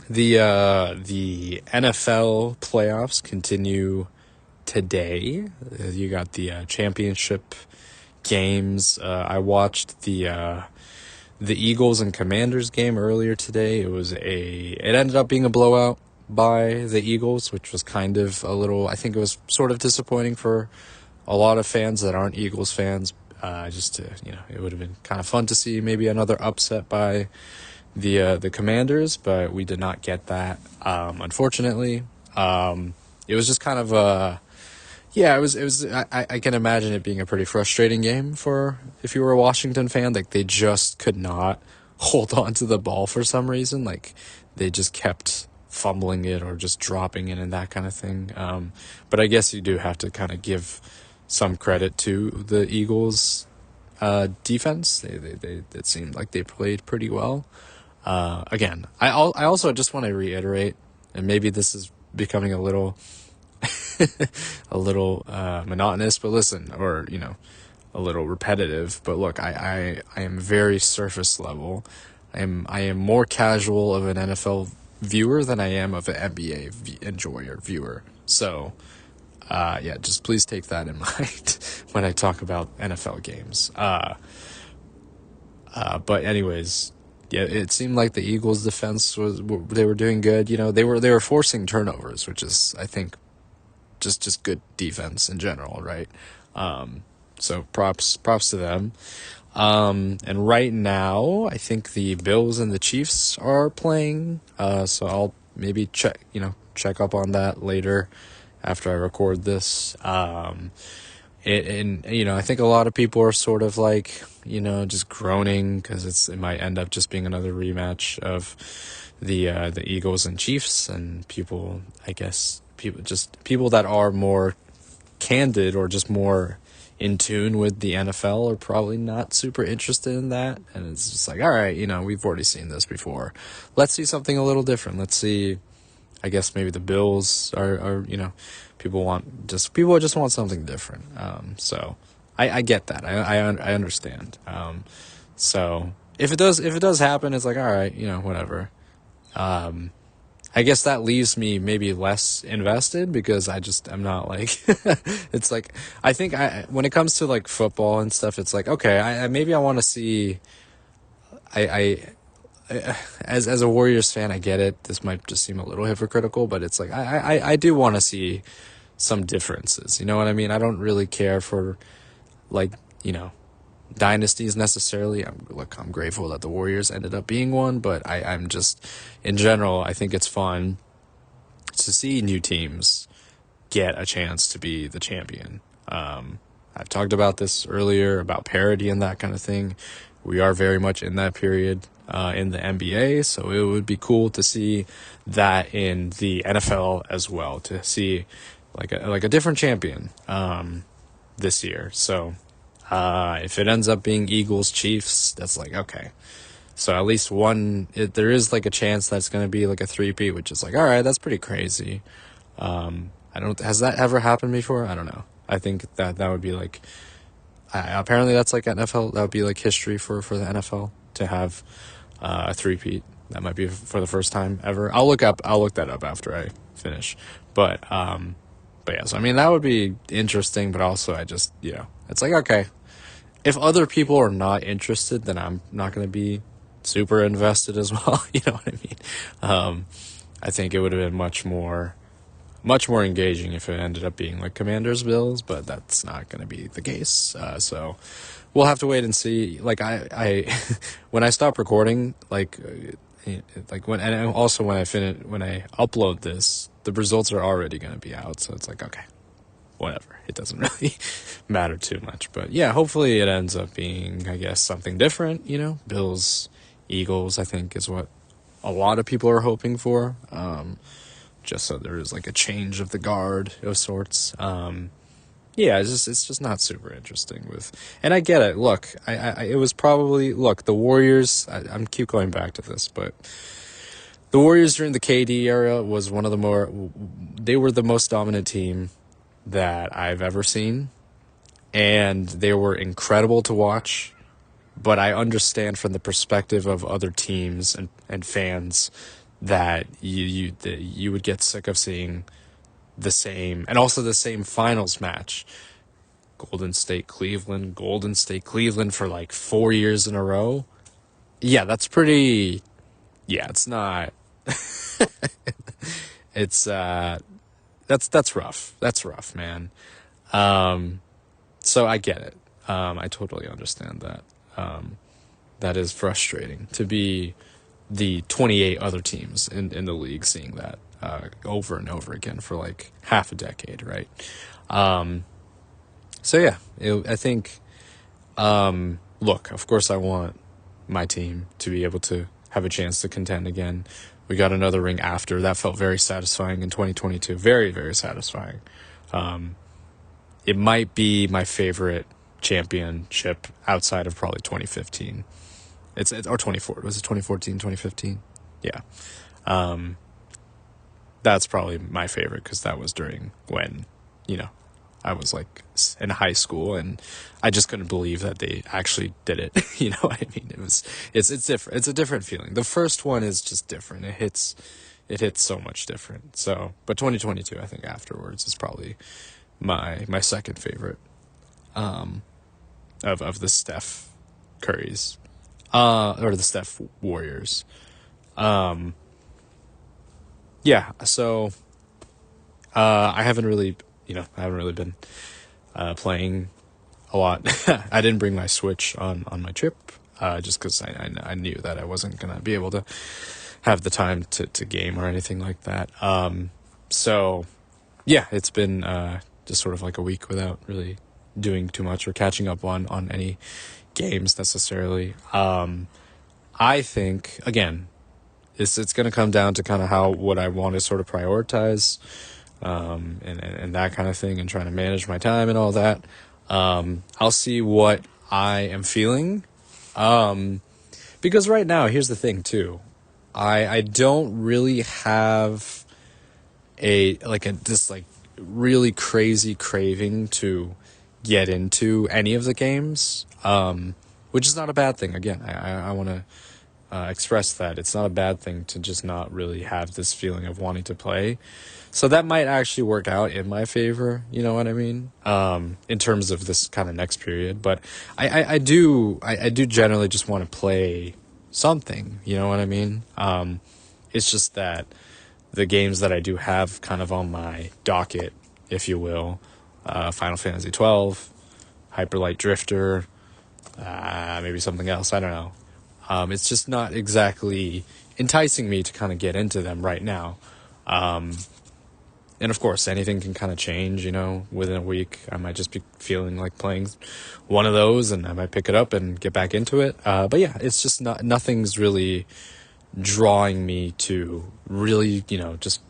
NFL playoffs continue today. You got the championship games. I watched the Eagles and Commanders game earlier today. It ended up being a blowout by the Eagles, which was kind of I think it was sort of disappointing for a lot of fans that aren't Eagles fans. It would have been kind of fun to see maybe another upset by the Commanders, but we did not get that, unfortunately. It was just kind of I can imagine it being a pretty frustrating game for if you were a Washington fan. Like, they just could not hold on to the ball for some reason. Like, they just kept fumbling it or just dropping it and that kind of thing. But I guess you do have to kind of give some credit to the Eagles' defense. They it seemed like they played pretty well. Again, I also just want to reiterate, and maybe this is becoming a little monotonous, but listen, or a little repetitive. But look, I am very surface level. I am more casual of an NFL viewer than I am of an NBA viewer. So. Just please take that in mind when I talk about NFL games. But anyways, yeah, it seemed like the Eagles' defense they were doing good. They were forcing turnovers, which is, I think, just good defense in general, right? So props to them. And right now, I think the Bills and the Chiefs are playing. So I'll maybe check up on that later after I record this. I think a lot of people are sort of like, just groaning because it might end up just being another rematch of the Eagles and Chiefs, and people that are more candid or just more in tune with the NFL are probably not super interested in that. And it's just like, all right, we've already seen this before. Let's see something a little different. Let's see. I guess maybe the Bills are people just want something different. So I get that. I understand. So if it does happen, it's like, all right, whatever. I guess that leaves me maybe less invested because I'm not like, it's like, I think when it comes to like football and stuff, it's like, okay, maybe I want to see, as a Warriors fan, I get it. This might just seem a little hypocritical, but it's like I do want to see some differences. You know what I mean? I don't really care for dynasties necessarily. I'm grateful that the Warriors ended up being one, but I'm just, in general, I think it's fun to see new teams get a chance to be the champion. I've talked about this earlier about parity and that kind of thing. We are very much in that period in the NBA, so it would be cool to see that in the NFL as well, to see like a different champion this year. So if it ends up being Eagles Chiefs, that's like, okay. So at least there is like a chance that's going to be like a three-peat, which is like, all right, that's pretty crazy. Has that ever happened before? I don't know. I think that would be like, apparently that's like NFL, that would be like history for the NFL to have a three-peat. That might be for the first time ever. I'll look that up after I finish. But yeah, so I mean, that would be interesting, but also it's like, okay, if other people are not interested, then I'm not going to be super invested as well. You know what I mean? I think it would have been much more much more engaging if it ended up being like Commanders Bills, but that's not going to be the case. So we'll have to wait and see. Like I when I stop recording, when, and also when I upload this, the results are already going to be out. So it's like, okay, whatever. It doesn't really matter too much. But yeah, hopefully it ends up being, I guess, something different. Bills, Eagles, I think is what a lot of people are hoping for. Just so there is like a change of the guard of sorts. Yeah, it's just not super interesting and I get it. Look, it was probably, the Warriors, I'm keep going back to this, but the Warriors during the KD era was they were the most dominant team that I've ever seen, and they were incredible to watch, but I understand from the perspective of other teams and fans that you would get sick of seeing the same, and also the same finals match. Golden State Cleveland for like 4 years in a row. Yeah, that's pretty. Yeah, it's not. It's that's rough. That's rough, man. So I get it. I totally understand that. That is frustrating to be the 28 other teams in the league seeing that over and over again for like half a decade, right? So yeah, I think, look, of course I want my team to be able to have a chance to contend again. We got another ring after. That felt very satisfying in 2022. Very, very satisfying. It might be my favorite championship outside of probably 2015. It's or 24. Was it 2014, 2015? Yeah. That's probably my favorite because that was during when, I was like in high school and I just couldn't believe that they actually did it. You know what I mean? It's different. It's a different feeling. The first one is just different. It hits so much different. So, but 2022, I think afterwards is probably my second favorite, of the Steph Currys, or the Steph Warriors. Yeah, so, I haven't really been playing a lot. I didn't bring my Switch on my trip, just because I knew that I wasn't going to be able to have the time to game or anything like that. So, yeah, it's been just sort of like a week without really doing too much or catching up on any games necessarily. I think, again, it's going to come down to kind of what I want to sort of prioritize, and that kind of thing, and trying to manage my time and all that. I'll see what I am feeling. Because right now, here's the thing too. I don't really have this really crazy craving to get into any of the games, which is not a bad thing. Again, I want to express that it's not a bad thing to just not really have this feeling of wanting to play. So that might actually work out in my favor, you know what I mean? In terms of this kind of next period. But I do generally just want to play something, you know what I mean? It's just that the games that I do have kind of on my docket, if you will, Final Fantasy 12, Hyper Light Drifter, maybe something else, I don't know. It's just not exactly enticing me to kind of get into them right now. And of course, anything can kind of change, within a week. I might just be feeling like playing one of those and I might pick it up and get back into it. But yeah, it's just nothing's really drawing me to really, just,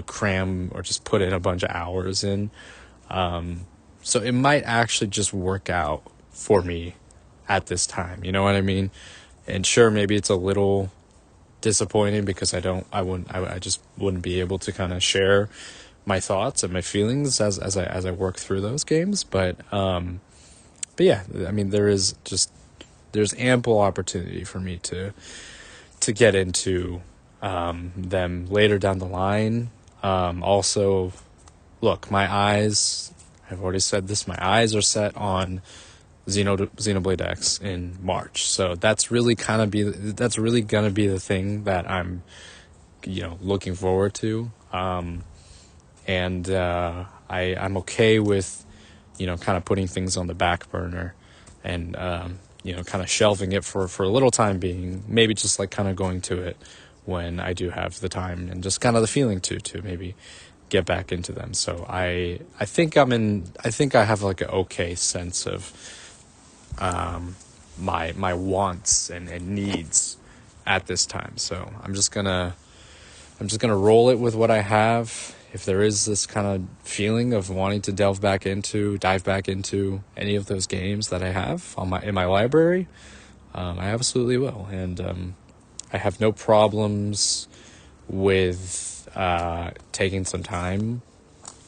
cram or just put in a bunch of hours in. So it might actually just work out for me at this time. You know what I mean? And sure, maybe it's a little disappointing because I just wouldn't be able to kind of share my thoughts and my feelings as I work through those games. But yeah, I mean, there's ample opportunity for me to get into them later down the line. Also, look, I've already said this, my eyes are set on Xenoblade X in March. So that's really gonna be the thing that I'm, looking forward to. and I'm okay with, kind of putting things on the back burner, and kind of shelving it for a little time being, maybe just like kind of going to it when I do have the time and just kind of the feeling to maybe get back into them. So I think I have like an okay sense of my wants and needs at this time. So I'm just gonna roll it with what I have. If there is this kind of feeling of wanting to dive back into any of those games that I have in my library, I absolutely will. And I have no problems with taking some time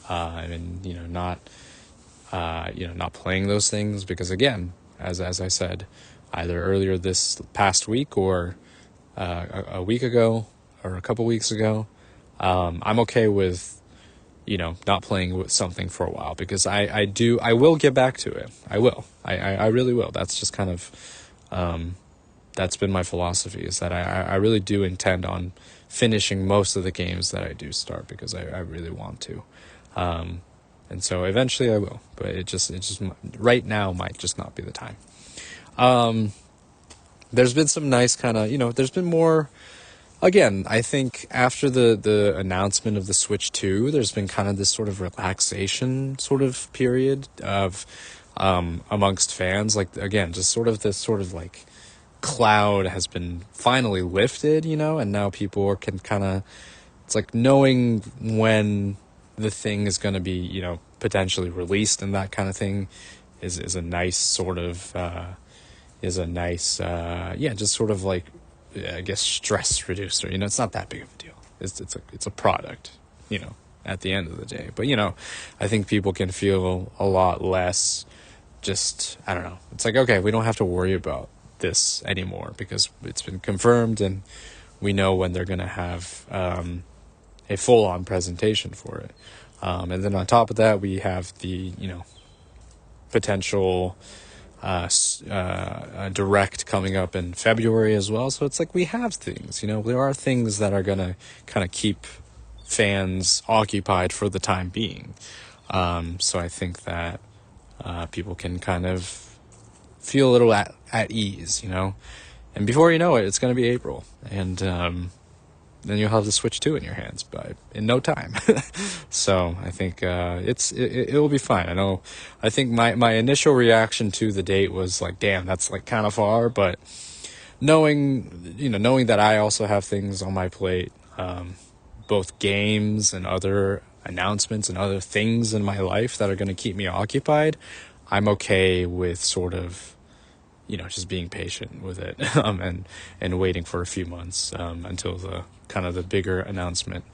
and not playing those things, because again, as I said, either earlier this past week or a week ago or a couple weeks ago, I'm okay with not playing with something for a while, because I will get back to it. I really will. That's just kind of that's been my philosophy, is that I really do intend on finishing most of the games that I do start, because I really want to. And so eventually I will, but it just right now might just not be the time. There's been some nice kind of, there's been more, again, I think after the announcement of the Switch 2, there's been kind of this sort of relaxation sort of period of, amongst fans, like, again, just sort of this sort of like cloud has been finally lifted, and now people can kind of, it's like knowing when the thing is going to be, potentially released, and that kind of thing is a nice sort of, just sort of like, I guess, stress reducer. It's not that big of a deal. It's a product, at the end of the day. But, I think people can feel a lot less just, I don't know. It's like, okay, we don't have to worry about this anymore, because it's been confirmed and we know when they're going to have a full-on presentation for it. And then on top of that, we have the, potential direct coming up in February as well. So it's like we have things, there are things that are going to kind of keep fans occupied for the time being. So I think that people can kind of feel a little at ease, and before you know it, it's going to be April, and then you'll have the Switch 2 in your hands in no time. So I think it will be fine. I think my initial reaction to the date was like, damn, that's like kind of far, but knowing that I also have things on my plate, both games and other announcements and other things in my life that are going to keep me occupied, I'm okay with sort of, just being patient with it, and waiting for a few months until the kind of the bigger announcement,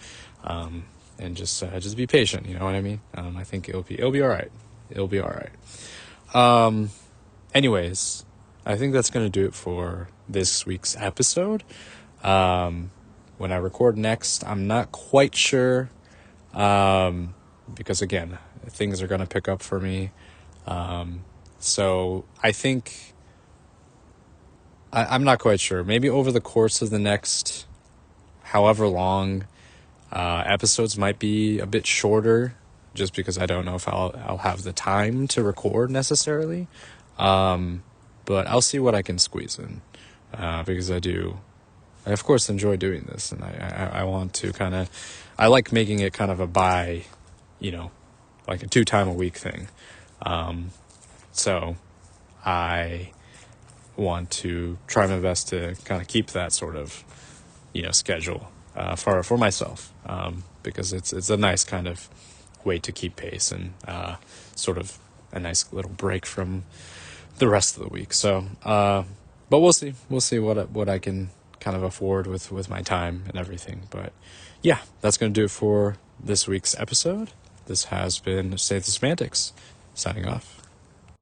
and just be patient. You know what I mean? I think it'll be all right. It'll be all right. Anyways, I think that's gonna do it for this week's episode. When I record next, I'm not quite sure, because again, things are gonna pick up for me. So I think. I'm not quite sure. Maybe over the course of the next however long, episodes might be a bit shorter, just because I don't know if I'll have the time to record necessarily. But I'll see what I can squeeze in, because I of course enjoy doing this, and I want to I like making it kind of a like a 2 time a week thing. So I want to try my best to kind of keep that sort of, schedule for myself, because it's a nice kind of way to keep pace, and sort of a nice little break from the rest of the week. So, but we'll see what I can kind of afford with my time and everything. But yeah, that's going to do it for this week's episode. This has been Save the Semantics, signing off.